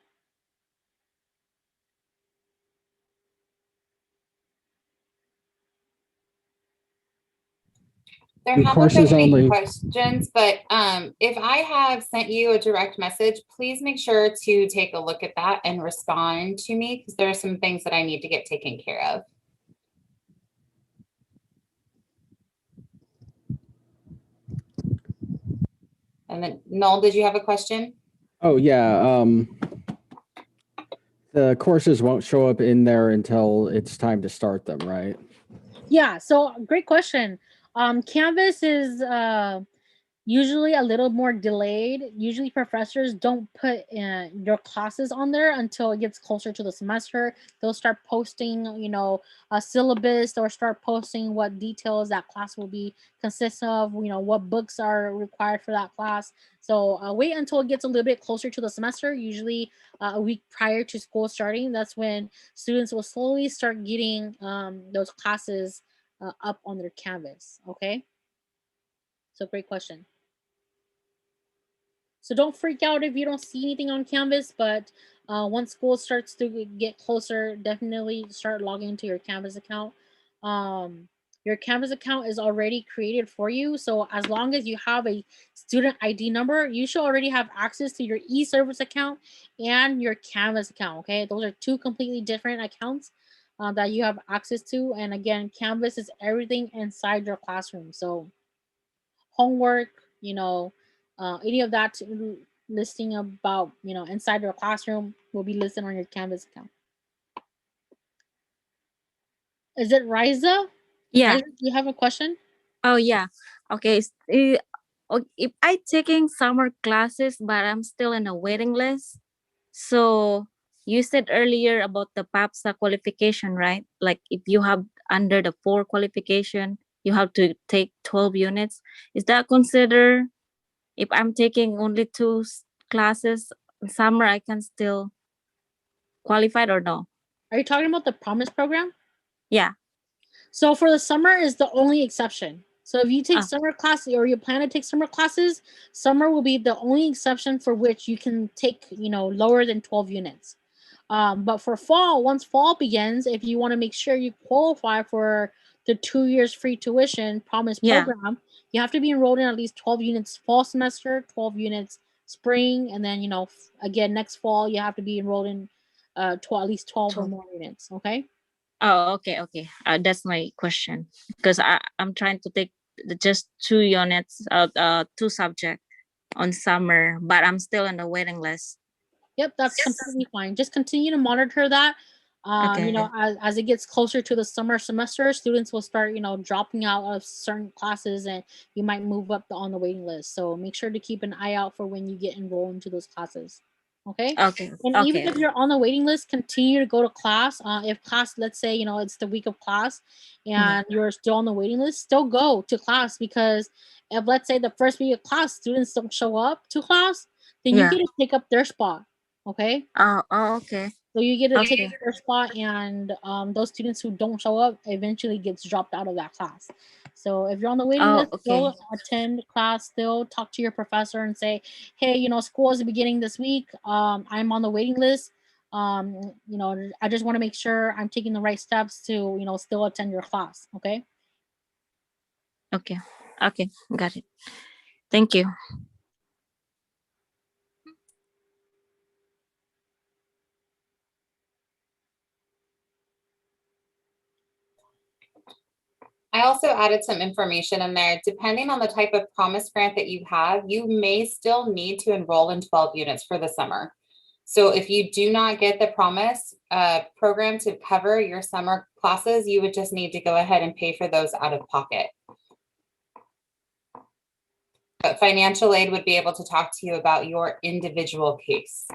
There The haven't been courses any only. questions, but if I have sent you a direct message, please make sure to take a look at that and respond to me, because there are some things that I need to get taken care of. And then Noel, did you have a question? Oh, yeah. The courses won't show up in there until it's time to start them, right? Yeah, so great question. Canvas is usually a little more delayed. Usually professors don't put your classes on there until it gets closer to the semester. They'll start posting, a syllabus, or start posting what details that class will be consist of, what books are required for that class. So wait until it gets a little bit closer to the semester, usually a week prior to school starting. That's when students will slowly start getting those classes up on their Canvas. Okay. So great question. So don't freak out if you don't see anything on Canvas, but once school starts to get closer, definitely start logging into your Canvas account. Your Canvas account is already created for you. So as long as you have a student ID number, you should already have access to your eService account and your Canvas account, okay? Those are two completely different accounts that you have access to. And again, Canvas is everything inside your classroom. So homework, any of that listing about, inside your classroom will be listed on your Canvas account. Is it Riza? Yeah. Riza, do you have a question? Oh, yeah. Okay. If I taking summer classes, but I'm still in a waiting list. So you said earlier about the PAPSA qualification, right? Like if you have under the 4 qualification, you have to take 12 units. Is that considered, if I'm taking only 2 classes in summer, I can still qualified or no? Are you talking about the Promise program? Yeah. So for the summer is the only exception. So if you take Ah. summer classes, or you plan to take summer classes, summer will be the only exception for which you can take, lower than 12 units. But for fall, once fall begins, if you want to make sure you qualify for the 2 years free tuition Promise Yeah. program, you have to be enrolled in at least 12 units fall semester, 12 units spring, and then, again, next fall, you have to be enrolled in at least 12 or more units. Okay. Oh, okay. That's my question, because I'm trying to take just 2 units, 2 subject on summer, but I'm still in the waiting list. Yep, that's completely fine. Just continue to monitor that. Okay. As it gets closer to the summer semester, students will start, dropping out of certain classes, and you might move up on the waiting list. So make sure to keep an eye out for when you get enrolled into those classes. Okay. Okay. And even if you're on the waiting list, continue to go to class. If class, let's say, it's the week of class and you're still on the waiting list, still go to class, because if, let's say, the first week of class, students don't show up to class, then you Yeah. get to take up their spot. Okay. Oh, okay. So you get to take Okay. their spot, and those students who don't show up eventually gets dropped out of that class. So if you're on the waiting list, still attend class, still talk to your professor and say, hey, school is beginning this week. I'm on the waiting list. I just want to make sure I'm taking the right steps to, still attend your class. Okay. Okay. Got it. Thank you. I also added some information in there. Depending on the type of promise grant that you have, you may still need to enroll in 12 units for the summer. So if you do not get the promise program to cover your summer classes, you would just need to go ahead and pay for those out of pocket. But financial aid would be able to talk to you about your individual case.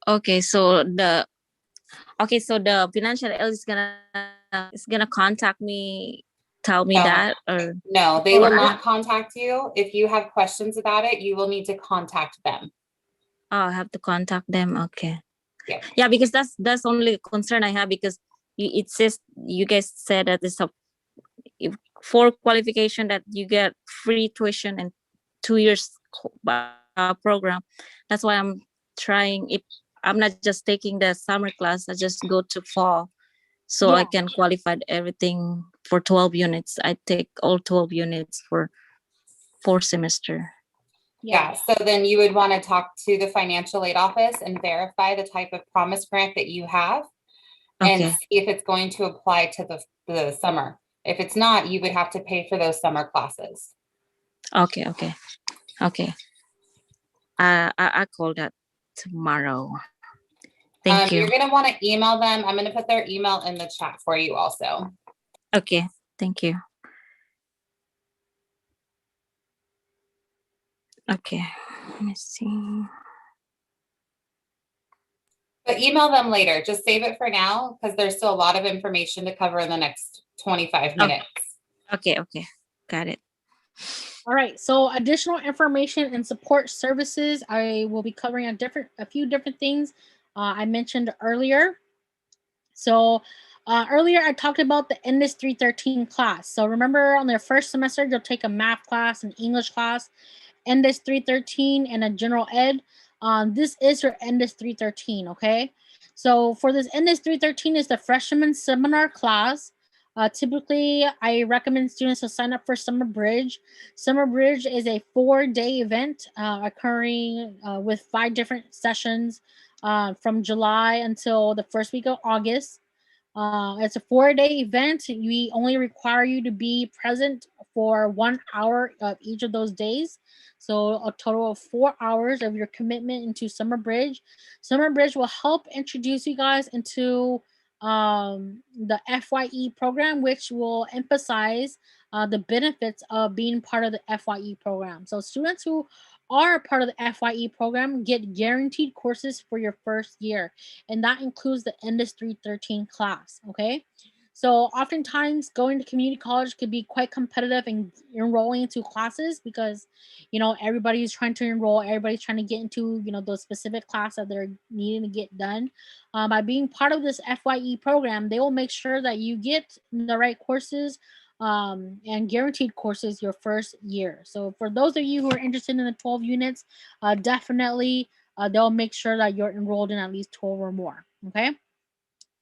Okay, so the financial aid is gonna contact me, tell me No. that, or No, they will not contact you. If you have questions about it, you will need to contact them. I have to contact them. Okay. Yeah. Yeah, because that's only concern I have, because it says, you guys said that it's for qualification that you get free tuition and 2 years program. That's why I'm trying. If I'm not just taking the summer class, I just go to fall, so I can qualify everything for 12 units. I take all 12 units for 4 semester. Yeah, so then you would want to talk to the financial aid office and verify the type of promise grant that you have and see if it's going to apply to the summer. If it's not, you would have to pay for those summer classes. Okay. I call that tomorrow. Thank you. You're going to want to email them. I'm going to put their email in the chat for you also. Okay, thank you. Okay. Let me see. But email them later. Just save it for now because there's still a lot of information to cover in the next 25 minutes. Okay. Okay. Got it. All right, so additional information and support services. I will be covering a few different things I mentioned earlier. So earlier I talked about the NDIS 313 class. So remember on their first semester, you'll take a math class, an English class, NDIS 313, and a general ed. This is your NDIS 313, okay? So for this NDIS 313 is the freshman seminar class. Typically, I recommend students to sign up for Summer Bridge. Summer Bridge is a 4-day event occurring with 5 different sessions from July until the first week of August. It's a 4-day event. We only require you to be present for 1 hour of each of those days. So a total of 4 hours of your commitment into Summer Bridge. Summer Bridge will help introduce you guys into the FYE program, which will emphasize the benefits of being part of the FYE program. So students who are a part of the FYE program get guaranteed courses for your first year, and that includes the NDIS 313 class, okay? So oftentimes going to community college could be quite competitive in enrolling into classes because, you know, everybody's trying to enroll, everybody's trying to get into, you know, those specific class that they're needing to get done. By being part of this FYE program, they will make sure that you get the right courses and guaranteed courses your first year. So for those of you who are interested in the 12 units, definitely they'll make sure that you're enrolled in at least 12 or more, okay?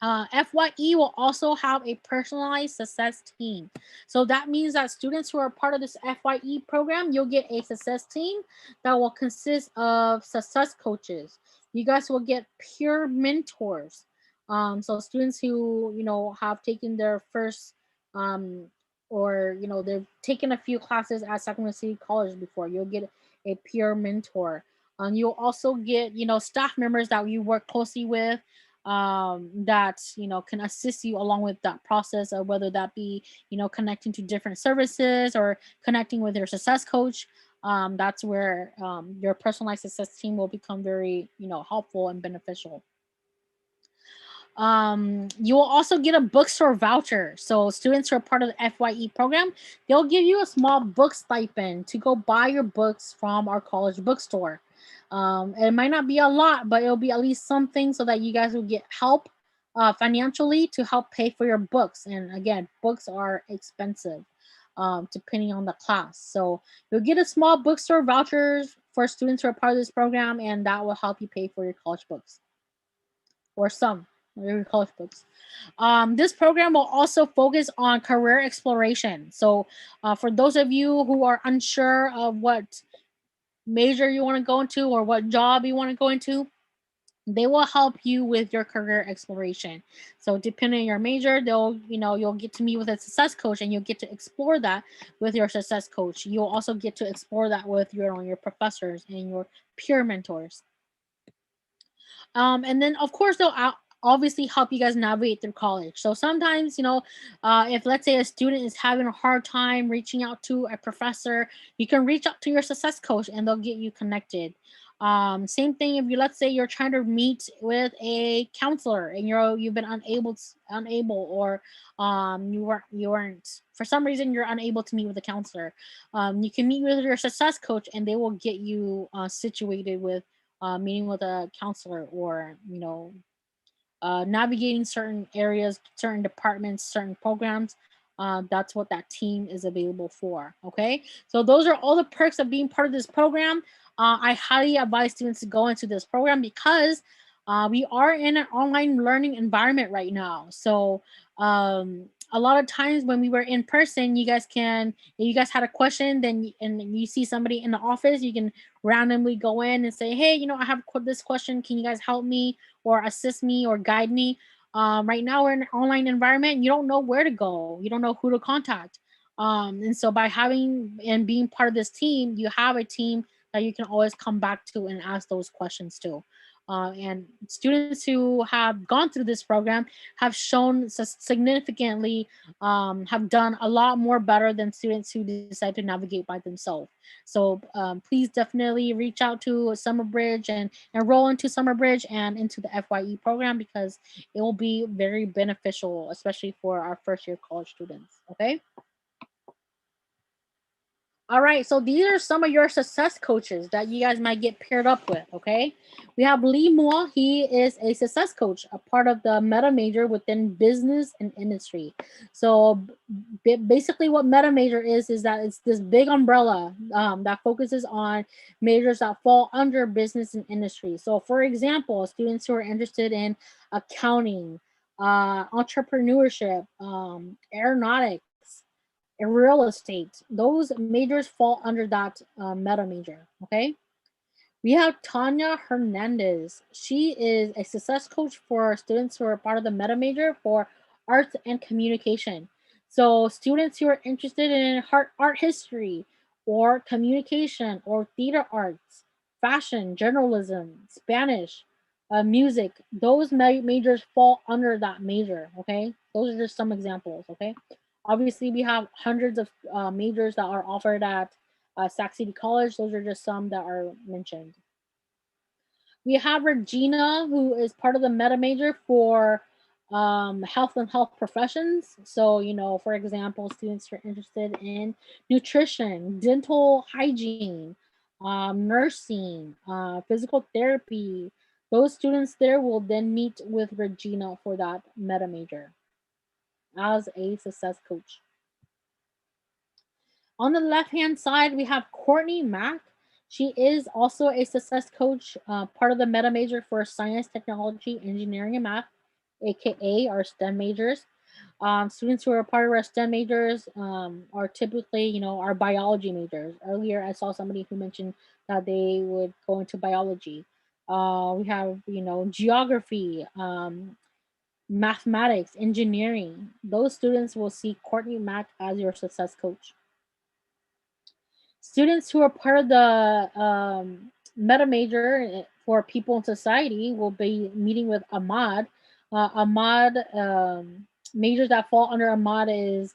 FYE will also have a personalized success team. So that means that students who are part of this FYE program, you'll get a success team that will consist of success coaches. You guys will get peer mentors. So students who, you know, have taken their first or, you know, they've taken a few classes at Sacramento City College before, you'll get a peer mentor. You'll also get, you know, staff members that you work closely with that, you know, can assist you along with that process of whether that be, you know, connecting to different services or connecting with your success coach. That's where your personalized success team will become very, you know, helpful and beneficial. You will also get a bookstore voucher. So students who are part of the FYE program, they'll give you a small book stipend to go buy your books from our college bookstore. It might not be a lot, but it'll be at least something so that you guys will get help financially to help pay for your books. And again, books are expensive depending on the class. So you'll get a small bookstore vouchers for students who are part of this program, and that will help you pay for your college books or some your college books. This program will also focus on career exploration. So for those of you who are unsure of what major you want to go into or what job you want to go into, they will help you with your career exploration. So depending on your major, they'll, you know, you'll get to meet with a success coach and you'll get to explore that with your success coach. You'll also get to explore that with your professors and your peer mentors. And then of course they'll obviously help you guys navigate through college. So sometimes, you know, if let's say a student is having a hard time reaching out to a professor, you can reach out to your success coach and they'll get you connected. Same thing if you, let's say you're trying to meet with a counselor and you've been unable or you weren't for some reason you're unable to meet with a counselor. You can meet with your success coach and they will get you situated with meeting with a counselor or, you know, navigating certain areas, certain departments, certain programs. That's what that team is available for. Okay, so those are all the perks of being part of this program. I highly advise students to go into this program because we are in an online learning environment right now. So a lot of times when we were in person, you guys can, if you guys had a question, then and you see somebody in the office, you can randomly go in and say, hey, you know, I have this question. Can you guys help me or assist me or guide me? Right now we're in an online environment and you don't know where to go. You don't know who to contact. And so by having and being part of this team, you have a team that you can always come back to and ask those questions to. And students who have gone through this program have shown significantly, have done a lot more better than students who decide to navigate by themselves. So please definitely reach out to Summer Bridge and enroll into Summer Bridge and into the FYE program, because it will be very beneficial, especially for our first year college students. Okay. All right, so these are some of your success coaches that you guys might get paired up with, okay? We have Lee Moore. He is a success coach, a part of the meta major within business and industry. So basically what meta major is that it's this big umbrella that focuses on majors that fall under business and industry. So for example, students who are interested in accounting, entrepreneurship, aeronautics, and real estate, those majors fall under that meta major. Okay. We have Tanya Hernandez. She is a success coach for students who are part of the meta major for arts and communication. So students who are interested in art history or communication or theater arts, fashion, journalism, Spanish, music, those majors fall under that major. Okay. Those are just some examples. Okay. Obviously, we have hundreds of majors that are offered at Sac City College. Those are just some that are mentioned. We have Regina, who is part of the meta major for health and health professions. So, you know, for example, students who are interested in nutrition, dental hygiene, nursing, physical therapy. Those students there will then meet with Regina for that meta major as a success coach. On the left-hand side, we have Courtney Mack. She is also a success coach, part of the meta major for science, technology, engineering, and math, aka our STEM majors. Students who are part of our STEM majors are typically, you know, our biology majors. Earlier, I saw somebody who mentioned that they would go into biology. We have, you know, geography, mathematics, engineering. Those students will see Courtney Mack as your success coach. Students who are part of the meta major for people in society will be meeting with Ahmad. Ahmad, majors that fall under Ahmad is,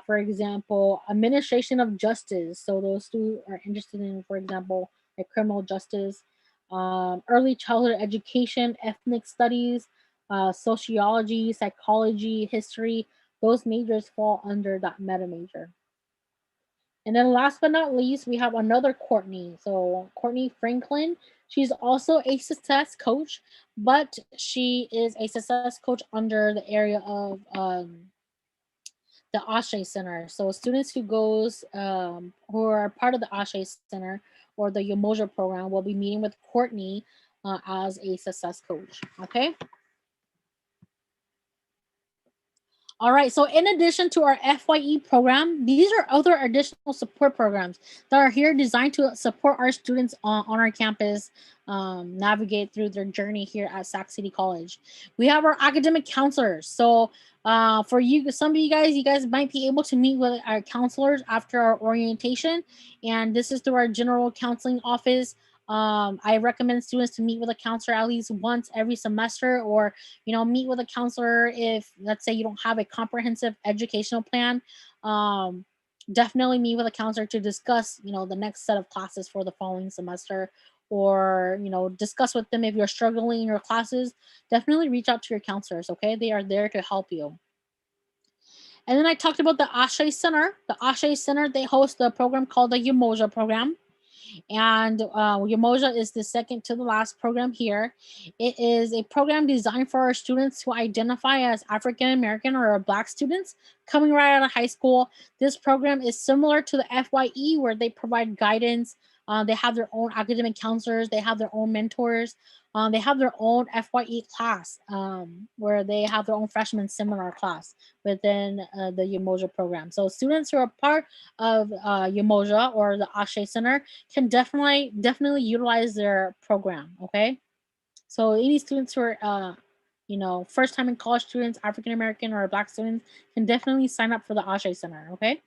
for example, administration of justice. So those who are interested in, for example, like criminal justice, early childhood education, ethnic studies, sociology, psychology, history. Those majors fall under that meta major. And then last but not least, we have another Courtney. So Courtney Franklin, she's also a success coach, but she is a success coach under the area of the Ashe Center. So students who are part of the Ashe Center or the Umoja program will be meeting with Courtney as a success coach. Okay. All right, so in addition to our FYE program, these are other additional support programs that are here designed to support our students on our campus navigate through their journey here at Sac City College. We have our academic counselors. So for you, some of you guys might be able to meet with our counselors after our orientation, and this is through our general counseling office. I recommend students to meet with a counselor at least once every semester, or meet with a counselor if, let's say, you don't have a comprehensive educational plan. Definitely meet with a counselor to discuss the next set of classes for the following semester, or discuss with them if you're struggling in your classes. Definitely reach out to your counselors. Okay, they are there to help you. And then I talked about the Ashe Center. The Ashe Center, they host a program called the Umoja program. And Umoja is the second to the last program here. It is a program designed for our students who identify as African American or Black students coming right out of high school. This program is similar to the FYE, where they provide guidance. They have their own academic counselors. They have their own mentors. They have their own FYE class, where they have their own freshman seminar class within the Umoja program. So students who are part of Umoja or the Ashe Center can definitely utilize their program. Okay, so any students who are first time in college students, African American or Black students, can definitely sign up for the Ashe Center. Okay.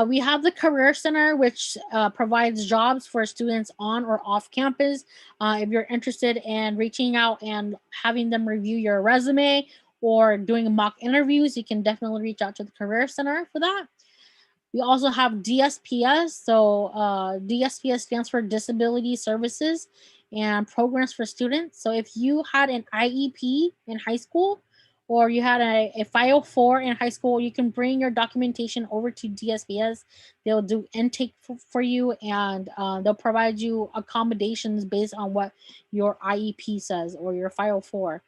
We have the Career Center, which provides jobs for students on or off campus. If you're interested in reaching out and having them review your resume or doing mock interviews, you can definitely reach out to the Career Center for that. We also have DSPS. So DSPS stands for Disability Services and Programs for Students. So if you had an IEP in high school or you had a 504 in high school, you can bring your documentation over to DSPS. They'll do intake for you, and they'll provide you accommodations based on what your IEP says or your 504.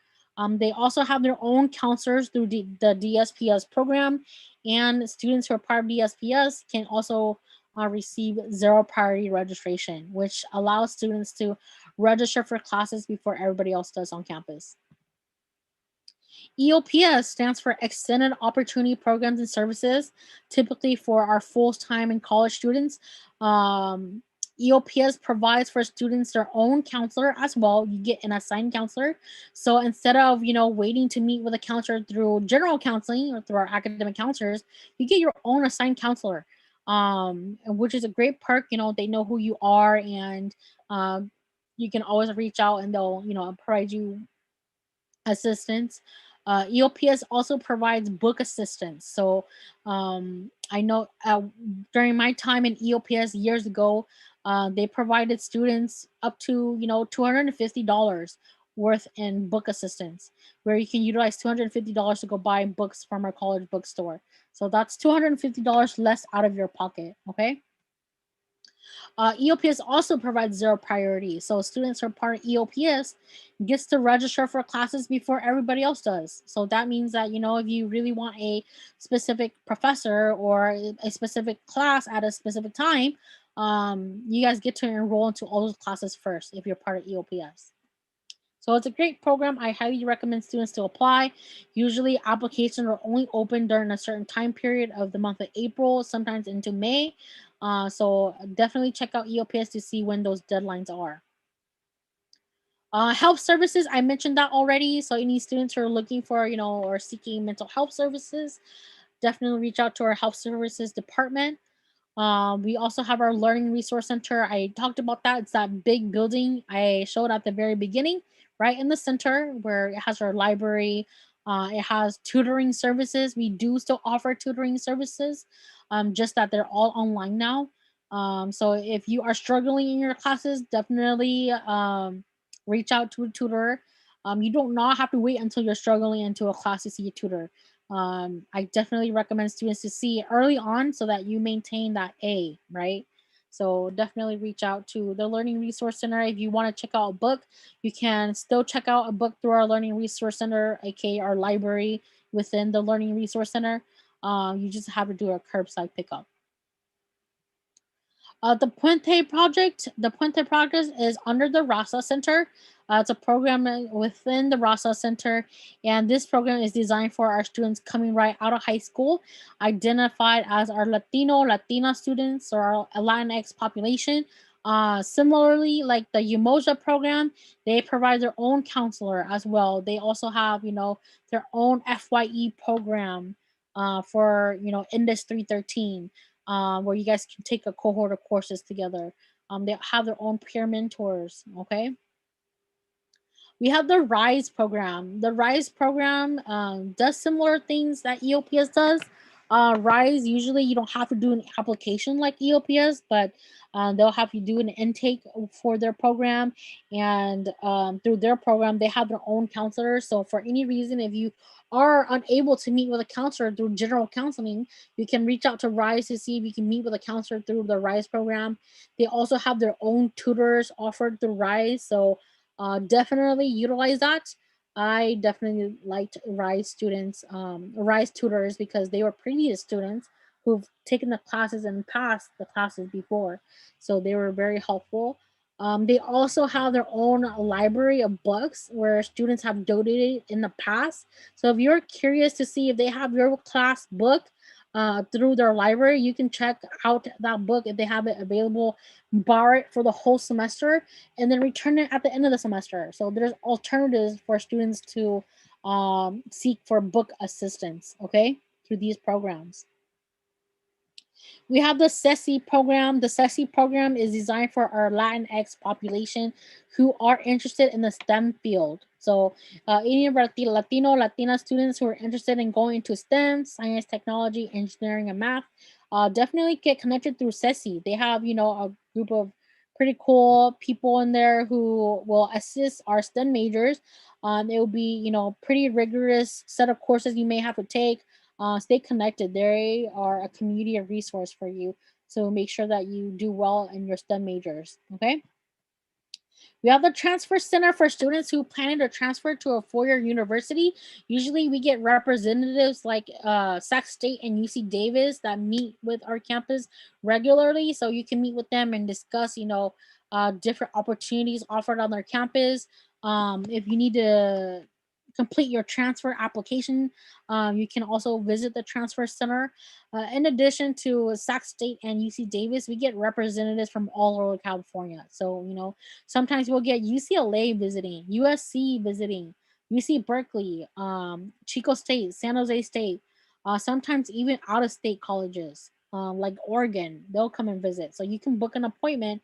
They also have their own counselors through the DSPS program, and students who are part of DSPS can also receive zero priority registration, which allows students to register for classes before everybody else does on campus. EOPS stands for Extended Opportunity Programs and Services, typically for our full-time and college students. EOPS provides for students their own counselor as well. You get an assigned counselor. So instead of, waiting to meet with a counselor through general counseling or through our academic counselors, you get your own assigned counselor, which is a great perk. They know who you are, and you can always reach out and they'll, provide you assistance. EOPS also provides book assistance. So I know during my time in EOPS years ago, they provided students up to $250 worth in book assistance, where you can utilize $250 to go buy books from our college bookstore. So that's $250 less out of your pocket. Okay. EOPS also provides zero priority. So students who are part of EOPS gets to register for classes before everybody else does. So that means that, if you really want a specific professor or a specific class at a specific time, you guys get to enroll into all those classes first if you're part of EOPS. So it's a great program. I highly recommend students to apply. Usually applications are only open during a certain time period of the month of April, sometimes into May. So definitely check out EOPS to see when those deadlines are. Health services, I mentioned that already. So any students who are looking for, or seeking mental health services, definitely reach out to our health services department. We also have our Learning Resource Center. I talked about that. It's that big building I showed at the very beginning, right in the center, where it has our library. It has tutoring services. We do still offer tutoring services, just that they're all online now. So if you are struggling in your classes, definitely reach out to a tutor. You do not have to wait until you're struggling into a class to see a tutor. I definitely recommend students to see it early on so that you maintain that A, right? So definitely reach out to the Learning Resource Center. If you want to check out a book, you can still check out a book through our Learning Resource Center, aka our library within the Learning Resource Center. You just have to do a curbside pickup. The Puente project is under the Rasa Center. It's a program within the Rasa Center, and this program is designed for our students coming right out of high school, identified as our Latina students or our Latinx population. Similarly, like the Umoja program, they provide their own counselor as well. They also have, their own FYE program for, Indus 313. Where you guys can take a cohort of courses together. They have their own peer mentors. Okay. We have the RISE program. The RISE program does similar things that EOPS does. RISE, usually you don't have to do an application like EOPS, but they'll have you do an intake for their program. And through their program, they have their own counselors. So for any reason, if you are unable to meet with a counselor through general counseling, you can reach out to RISE to see if you can meet with a counselor through the RISE program. They also have their own tutors offered through RISE. So definitely utilize that. I definitely liked RISE students, RISE tutors, because they were previous students who've taken the classes and passed the classes before. So they were very helpful. They also have their own library of books where students have donated in the past. So if you're curious to see if they have your class book through their library, you can check out that book if they have it available, borrow it for the whole semester, and then return it at the end of the semester. So there's alternatives for students to seek for book assistance, okay, through these programs. We have the CESI program. The CESI program is designed for our Latinx population who are interested in the STEM field. So any of our Latino, Latina students who are interested in going into STEM, science, technology, engineering, and math, definitely get connected through CESI. They have, a group of pretty cool people in there who will assist our STEM majors. It will be, pretty rigorous set of courses you may have to take. Stay connected. They are a community of resource for you. So make sure that you do well in your STEM majors. Okay. We have the transfer center for students who plan to transfer to a four-year university. Usually we get representatives like Sac State and UC Davis that meet with our campus regularly. So you can meet with them and discuss, different opportunities offered on their campus. If you need to complete your transfer application, you can also visit the transfer center. In addition to Sac State and UC Davis, we get representatives from all over California. So, sometimes we'll get UCLA visiting, USC visiting, UC Berkeley, Chico State, San Jose State, sometimes even out of state colleges like Oregon, they'll come and visit. So you can book an appointment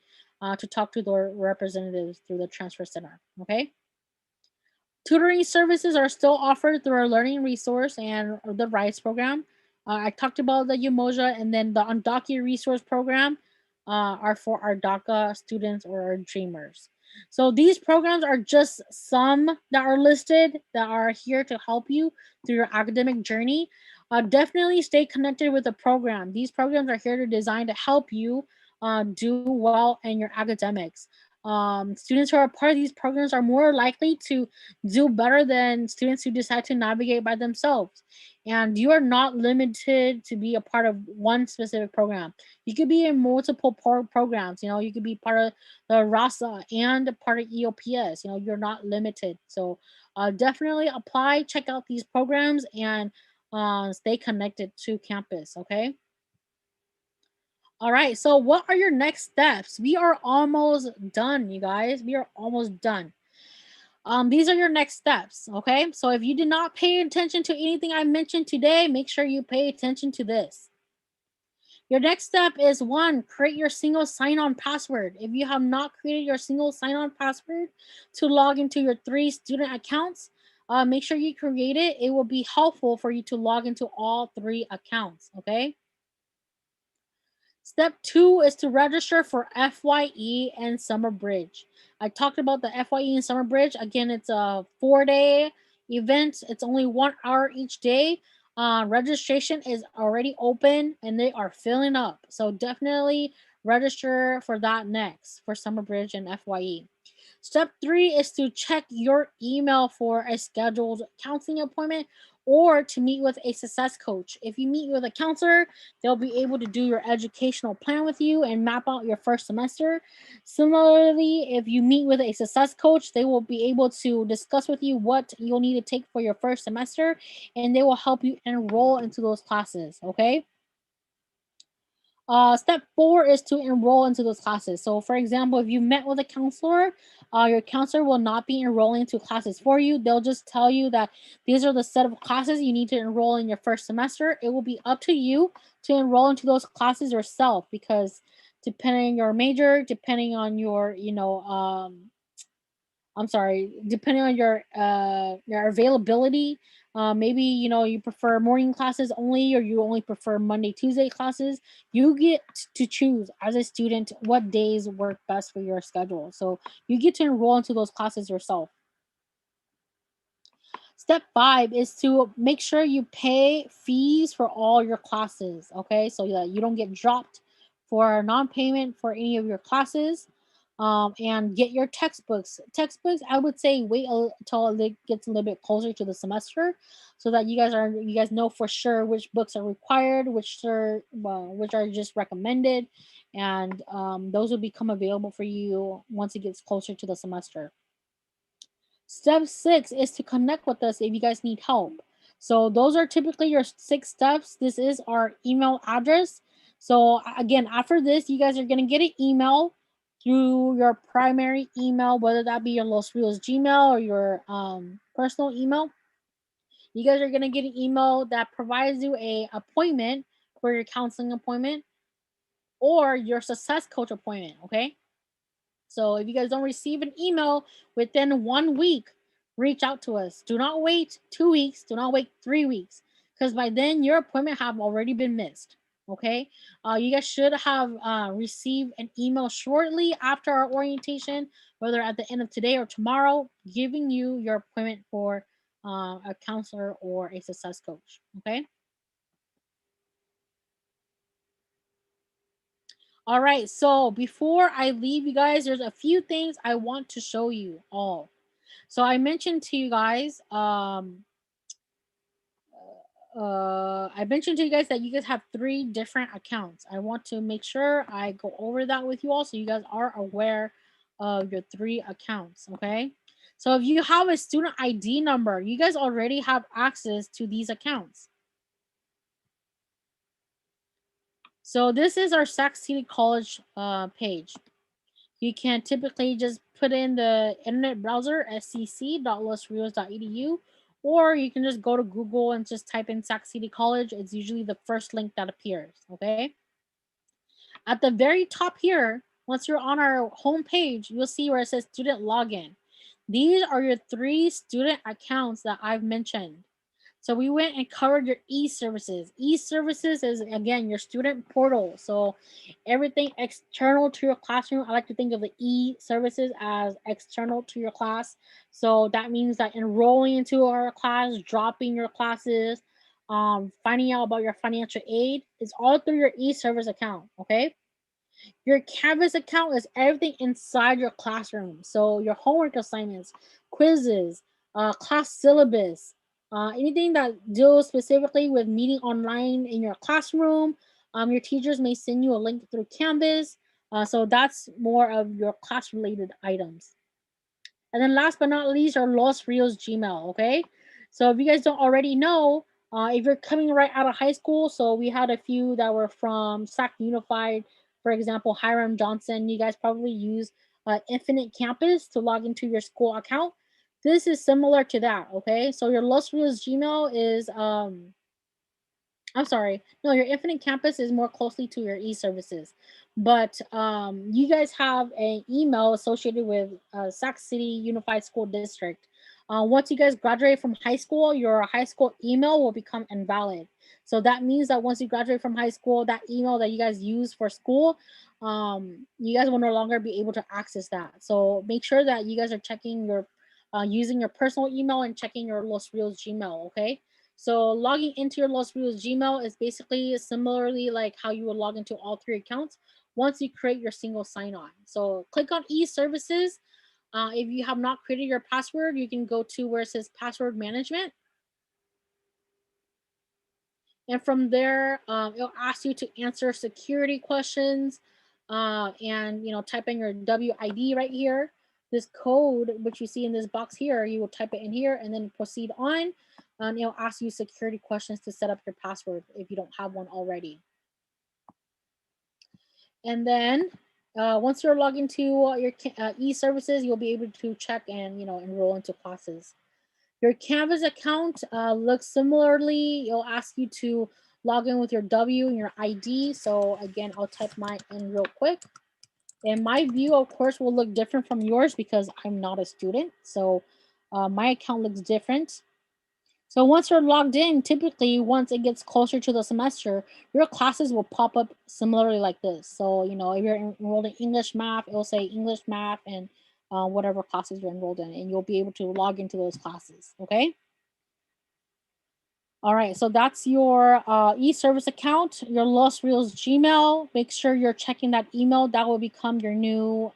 to talk to the representatives through the transfer center. Okay. Tutoring services are still offered through our learning resource and the RISE program. I talked about the Umoja, and then the Undaki resource program are for our DACA students or our dreamers. So these programs are just some that are listed that are here to help you through your academic journey. Definitely stay connected with the program. These programs are here to design to help you do well in your academics. Students who are part of these programs are more likely to do better than students who decide to navigate by themselves. And you are not limited to be a part of one specific program. You could be in multiple programs. You could be part of the RASA and a part of EOPS. You're not limited. So definitely apply, check out these programs, and stay connected to campus. Okay. All right. So what are your next steps? We are almost done, you guys. We are almost done. These are your next steps. Okay. So if you did not pay attention to anything I mentioned today, make sure you pay attention to this. Your next step is 1, create your single sign-on password. If you have not created your single sign-on password to log into your 3 student accounts, make sure you create it. It will be helpful for you to log into all 3 accounts. Okay. Step 2 is to register for FYE and Summer Bridge. I talked about the FYE and Summer Bridge. Again, it's a 4-day event. It's only 1 hour each day. Registration is already open and they are filling up. So definitely register for that next for Summer Bridge and FYE. Step 3 is to check your email for a scheduled counseling appointment or to meet with a success coach. If you meet with a counselor, they'll be able to do your educational plan with you and map out your first semester. Similarly, if you meet with a success coach, they will be able to discuss with you what you'll need to take for your first semester, and they will help you enroll into those classes. Okay. Step 4 is to enroll into those classes. So for example, if you met with a counselor, your counselor will not be enrolling to classes for you. They'll just tell you that these are the set of classes you need to enroll in your first semester. It will be up to you to enroll into those classes yourself, because depending on your major, depending on your, depending on your availability, maybe you prefer morning classes only, or you only prefer Monday, Tuesday classes. You get to choose as a student what days work best for your schedule. So you get to enroll into those classes yourself. Step 5 is to make sure you pay fees for all your classes. Okay, so that you don't get dropped for non-payment for any of your classes. And get your textbooks. Textbooks, I would say wait until it gets a little bit closer to the semester, so that you guys know for sure which books are required, which are just recommended, and those will become available for you once it gets closer to the semester. Step 6 is to connect with us if you guys need help. So those are typically your 6 steps. This is our email address. So again, after this, you guys are going to get an email through your primary email, whether that be your Los Rios Gmail or your personal email. You guys are going to get an email that provides you a appointment for your counseling appointment or your success coach appointment, okay? So if you guys don't receive an email within 1 week, reach out to us. Do not wait 2 weeks. Do not wait 3 weeks, because by then your appointment have already been missed. Okay. You guys should have received an email shortly after our orientation, whether at the end of today or tomorrow, giving you your appointment for a counselor or a success coach. Okay. All right, so before I leave you guys, there's a few things I want to show you all. So I mentioned to you guys, that you guys have 3 different accounts. I want to make sure I go over that with you all so you guys are aware of your 3 accounts, okay? So if you have a student ID number, you guys already have access to these accounts. So this is our Sac City College page. You can typically just put in the internet browser scc.losrios.edu, or you can just go to Google and just type in Sac City College. It's usually the first link that appears, okay? At the very top here, once you're on our home page, you'll see where it says student login. These are your 3 student accounts that I've mentioned. So we went and covered your e-services. E-services is, again, your student portal. So everything external to your classroom, I like to think of the e-services as external to your class. So that means that enrolling into our class, dropping your classes, finding out about your financial aid is all through your e-service account, okay? Your Canvas account is everything inside your classroom. So your homework assignments, quizzes, class syllabus, anything that deals specifically with meeting online in your classroom. Your teachers may send you a link through Canvas. So that's more of your class related items. And then last but not least, our Los Rios Gmail, okay? So if you guys don't already know, if you're coming right out of high school, so we had a few that were from Sac Unified, for example, Hiram Johnson, you guys probably use Infinite Campus to log into your school account. This is similar to that, okay? So your Los Rios Gmail is, I'm sorry, no, your Infinite Campus is more closely to your e-services. But you guys have an email associated with Sac City Unified School District. Once you guys graduate from high school, your high school email will become invalid. So that means that once you graduate from high school, that email that you guys use for school, you guys will no longer be able to access that. So make sure that you guys are checking your, using your personal email and checking your Los Rios Gmail, okay? So logging into your Los Rios Gmail is basically similarly like how you would log into all 3 accounts once you create your single sign-on. So click on e-services. If you have not created your password, you can go to where it says password management. And from there, it'll ask you to answer security questions and type in your WID right here. This code, which you see in this box here, you will type it in here and then proceed on. And it'll ask you security questions to set up your password if you don't have one already. And then once you're logged into your e-services, you'll be able to check and enroll into classes. Your Canvas account looks similarly. It'll ask you to log in with your W and your ID. So again, I'll type mine in real quick. And my view, of course, will look different from yours because I'm not a student. So my account looks different. So once you're logged in, typically once it gets closer to the semester, your classes will pop up similarly like this. So, if you're enrolled in English, math, it'll say English, math, and whatever classes you're enrolled in, and you'll be able to log into those classes, okay? All right, so that's your e-service account, your Los Rios Gmail. Make sure you're checking that email. That will become your new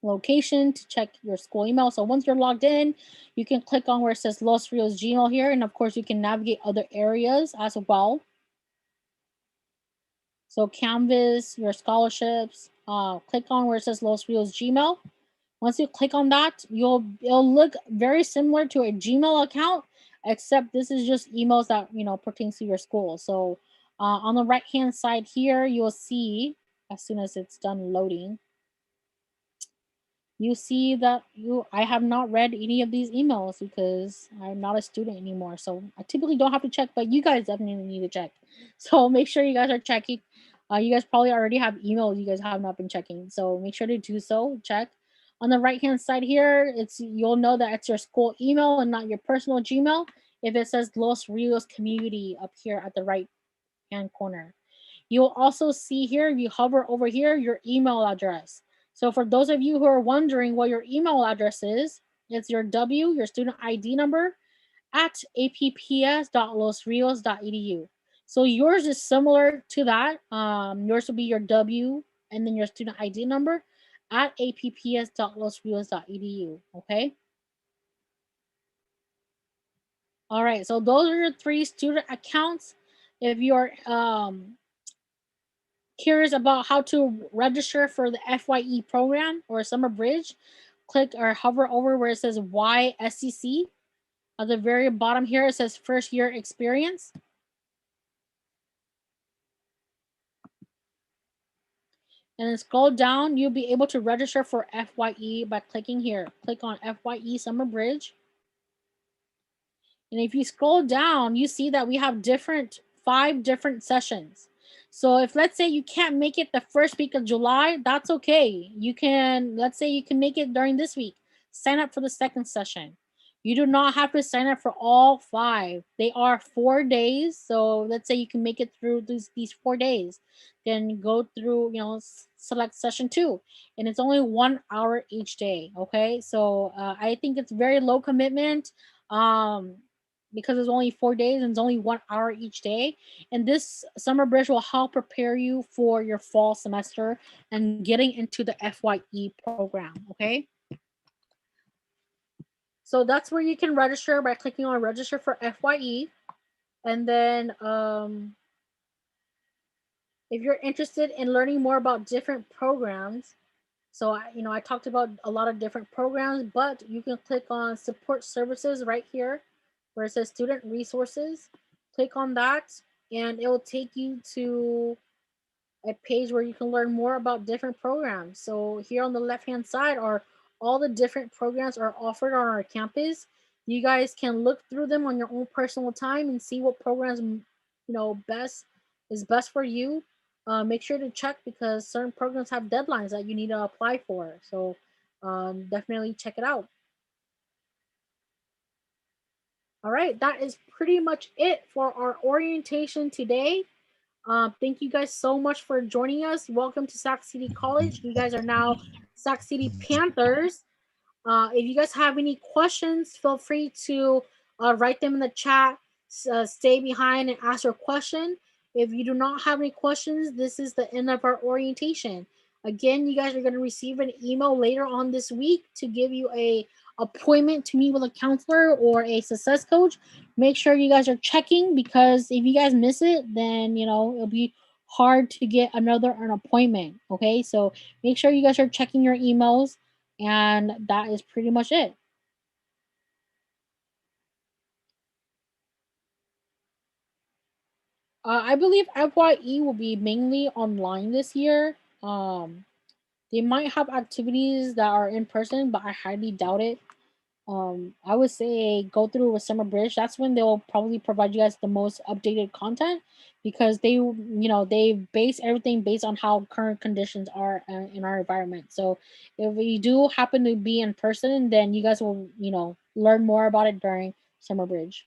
location to check your school email. So once you're logged in, you can click on where it says Los Rios Gmail here. And of course, you can navigate other areas as well. So Canvas, your scholarships, click on where it says Los Rios Gmail. Once you click on that, it'll look very similar to a Gmail account, except this is just emails that pertains to your school. So on the right hand side here, you'll see as soon as it's done loading, you see that I have not read any of these emails because I'm not a student anymore. So I typically don't have to check, but you guys definitely need to check. So make sure you guys are checking. You guys probably already have emails you guys have not been checking. So make sure to do so. Check. On the right hand side here, you'll know that it's your school email and not your personal Gmail if it says Los Rios Community up here at the right hand corner. You'll also see here, if you hover over here, your email address. So for those of you who are wondering what your email address is, it's your your student ID number, at apps.losrios.edu. So yours is similar to that. Yours will be your W and then your student ID number at apps.losrios.edu. Okay. All right. So those are your 3 student accounts. If you're curious about how to register for the FYE program or Summer Bridge, click or hover over where it says YSCC. At the very bottom here, it says first year experience. And then scroll down, you'll be able to register for FYE by clicking here. Click on FYE Summer Bridge. And if you scroll down, you see that we have 5 different sessions. So if let's say you can't make it the first week of July, that's okay. Let's say you can make it during this week. Sign up for the second session. You do not have to sign up for all 5. They are 4 days. So let's say you can make it through these 4 days. Then go through, select session 2. And it's only 1 hour each day. Okay. So I think it's very low commitment. Because it's only 4 days and it's only 1 hour each day. And this Summer Bridge will help prepare you for your fall semester and getting into the FYE program. Okay. So that's where you can register by clicking on register for FYE. And then if you're interested in learning more about different programs, so I talked about a lot of different programs, but you can click on support services right here where it says student resources. Click on that and it will take you to a page where you can learn more about different programs. So here on the left hand side are all the different programs are offered on our campus. You guys can look through them on your own personal time and see what programs best for you. Make sure to check because certain programs have deadlines that you need to apply for. So definitely check it out. All right, that is pretty much it for our orientation today. Thank you guys so much for joining us. Welcome to Sac City College. You guys are now Sac City Panthers. If you guys have any questions, feel free to write them in the chat. Stay behind and ask your question. If you do not have any questions, this is the end of our orientation. Again, you guys are going to receive an email later on this week to give you a appointment to meet with a counselor or a success coach. Make sure you guys are checking because if you guys miss it, then it'll be hard to get an appointment. Okay, so make sure you guys are checking your emails, and that is pretty much it. I believe FYE will be mainly online this year. They might have activities that are in person, but I highly doubt it. I would say go through with Summer Bridge. That's when they'll probably provide you guys the most updated content because they base everything based on how current conditions are in our environment. So if we do happen to be in person, then you guys will learn more about it during Summer Bridge.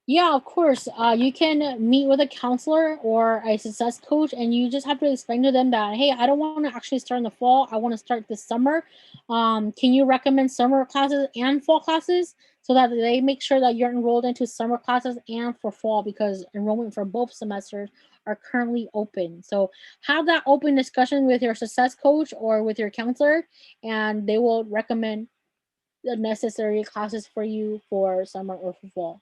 Yeah, of course. You can meet with a counselor or a success coach, and you just have to explain to them that, hey, I don't want to actually start in the fall. I want to start this summer. Can you recommend summer classes and fall classes so that they make sure that you're enrolled into summer classes and for fall because enrollment for both semesters are currently open. So have that open discussion with your success coach or with your counselor, and they will recommend the necessary classes for you for summer or for fall.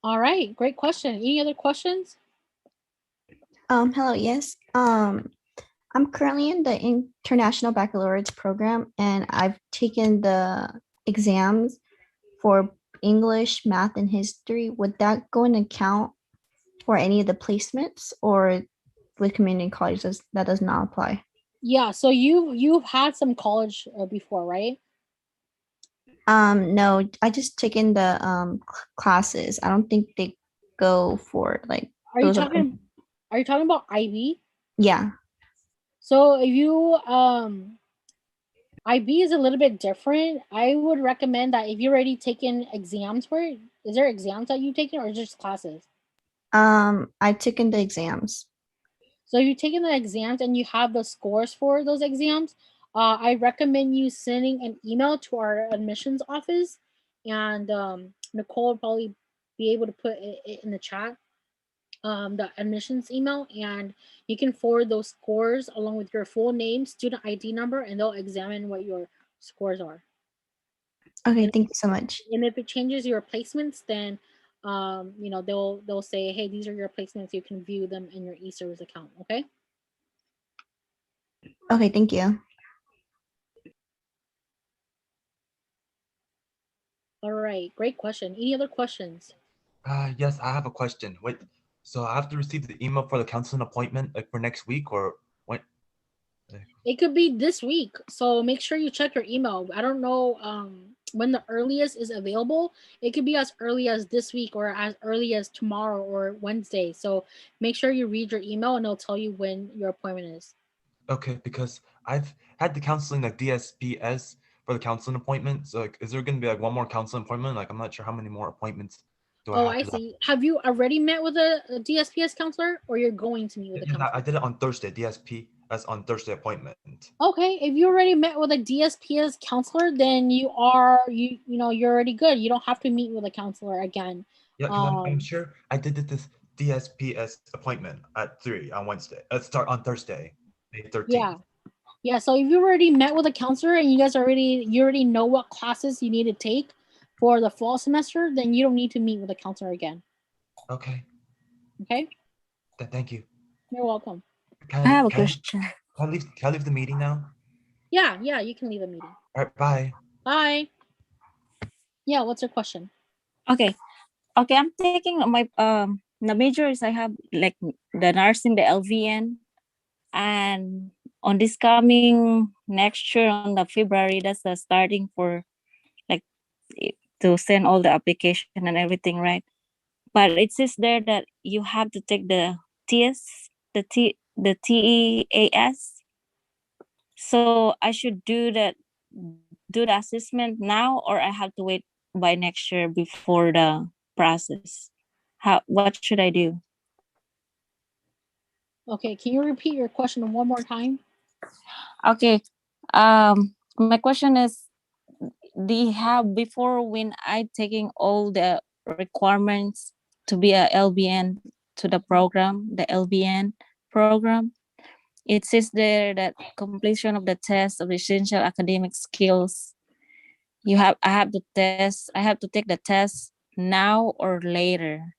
All right, great question. Any other questions? Hello, yes. I'm currently in the International Baccalaureate program and I've taken the exams for English, math, and history. Would that go into account for any of the placements or with community colleges that does not apply? Yeah, so you've had some college before, right? No, I just taken the classes. I don't think they go for like Are you those are talking are you talking about IB? yeah. So if you IB is a little bit different. I would recommend that if you're already taken exams for it, is there exams that you've taken or just classes? I've taken the exams. So you've taken the exams and you have the scores for those exams. I recommend you sending an email to our admissions office, and Nicole will probably be able to put it in the chat, the admissions email, and you can forward those scores along with your full name, student ID number, and they'll examine what your scores are. Okay, thank you so much. And if it changes your placements, then they'll say, hey, these are your placements. You can view them in your eService account. Okay. Okay, thank you. All right, great question. Any other questions? Yes, I have a question. Wait, so I have to receive the email for the counseling appointment like for next week or when? It could be this week, so make sure you check your email. I don't know when the earliest is available. It could be as early as this week or as early as tomorrow or Wednesday. So make sure you read your email and it'll tell you when your appointment is. Okay, because I've had the counseling like DSPS for the counseling appointment. So like, is there gonna be like one more counseling appointment? Like, I'm not sure how many more appointments do I Oh, have I for that. see. Have you already met with a DSPS counselor or you're going to meet with a Yeah, counselor? I did it on Thursday. DSPS on Thursday appointment. Okay, if you already met with a DSPS counselor, then you're already good. You don't have to meet with a counselor again. Yeah, because I'm sure I did this DSPS appointment at 3 on Wednesday. Start on Thursday, May 13th. Yeah, so if you already met with a counselor and you already know what classes you need to take for the fall semester, then you don't need to meet with a counselor again. Okay, Okay? thank you. You're welcome. Can I have a can question. can I leave the meeting now? Yeah, you can leave the meeting. All right, bye. Bye. Yeah, what's your question? Okay. Okay, I'm taking my the major is I have like the nursing, the LVN, and on this coming next year on the February, that's the starting for like to send all the application and everything, right? But it says there that you have to take the TS, the TEAS. So I should do the assessment now, or I have to wait by next year before the process. What should I do? Okay, can you repeat your question one more time? Okay. My question is, they have before when I taking all the requirements to be a LBN to the program, the LBN program, it says there that completion of the test of essential academic skills. I have to take the test now or later.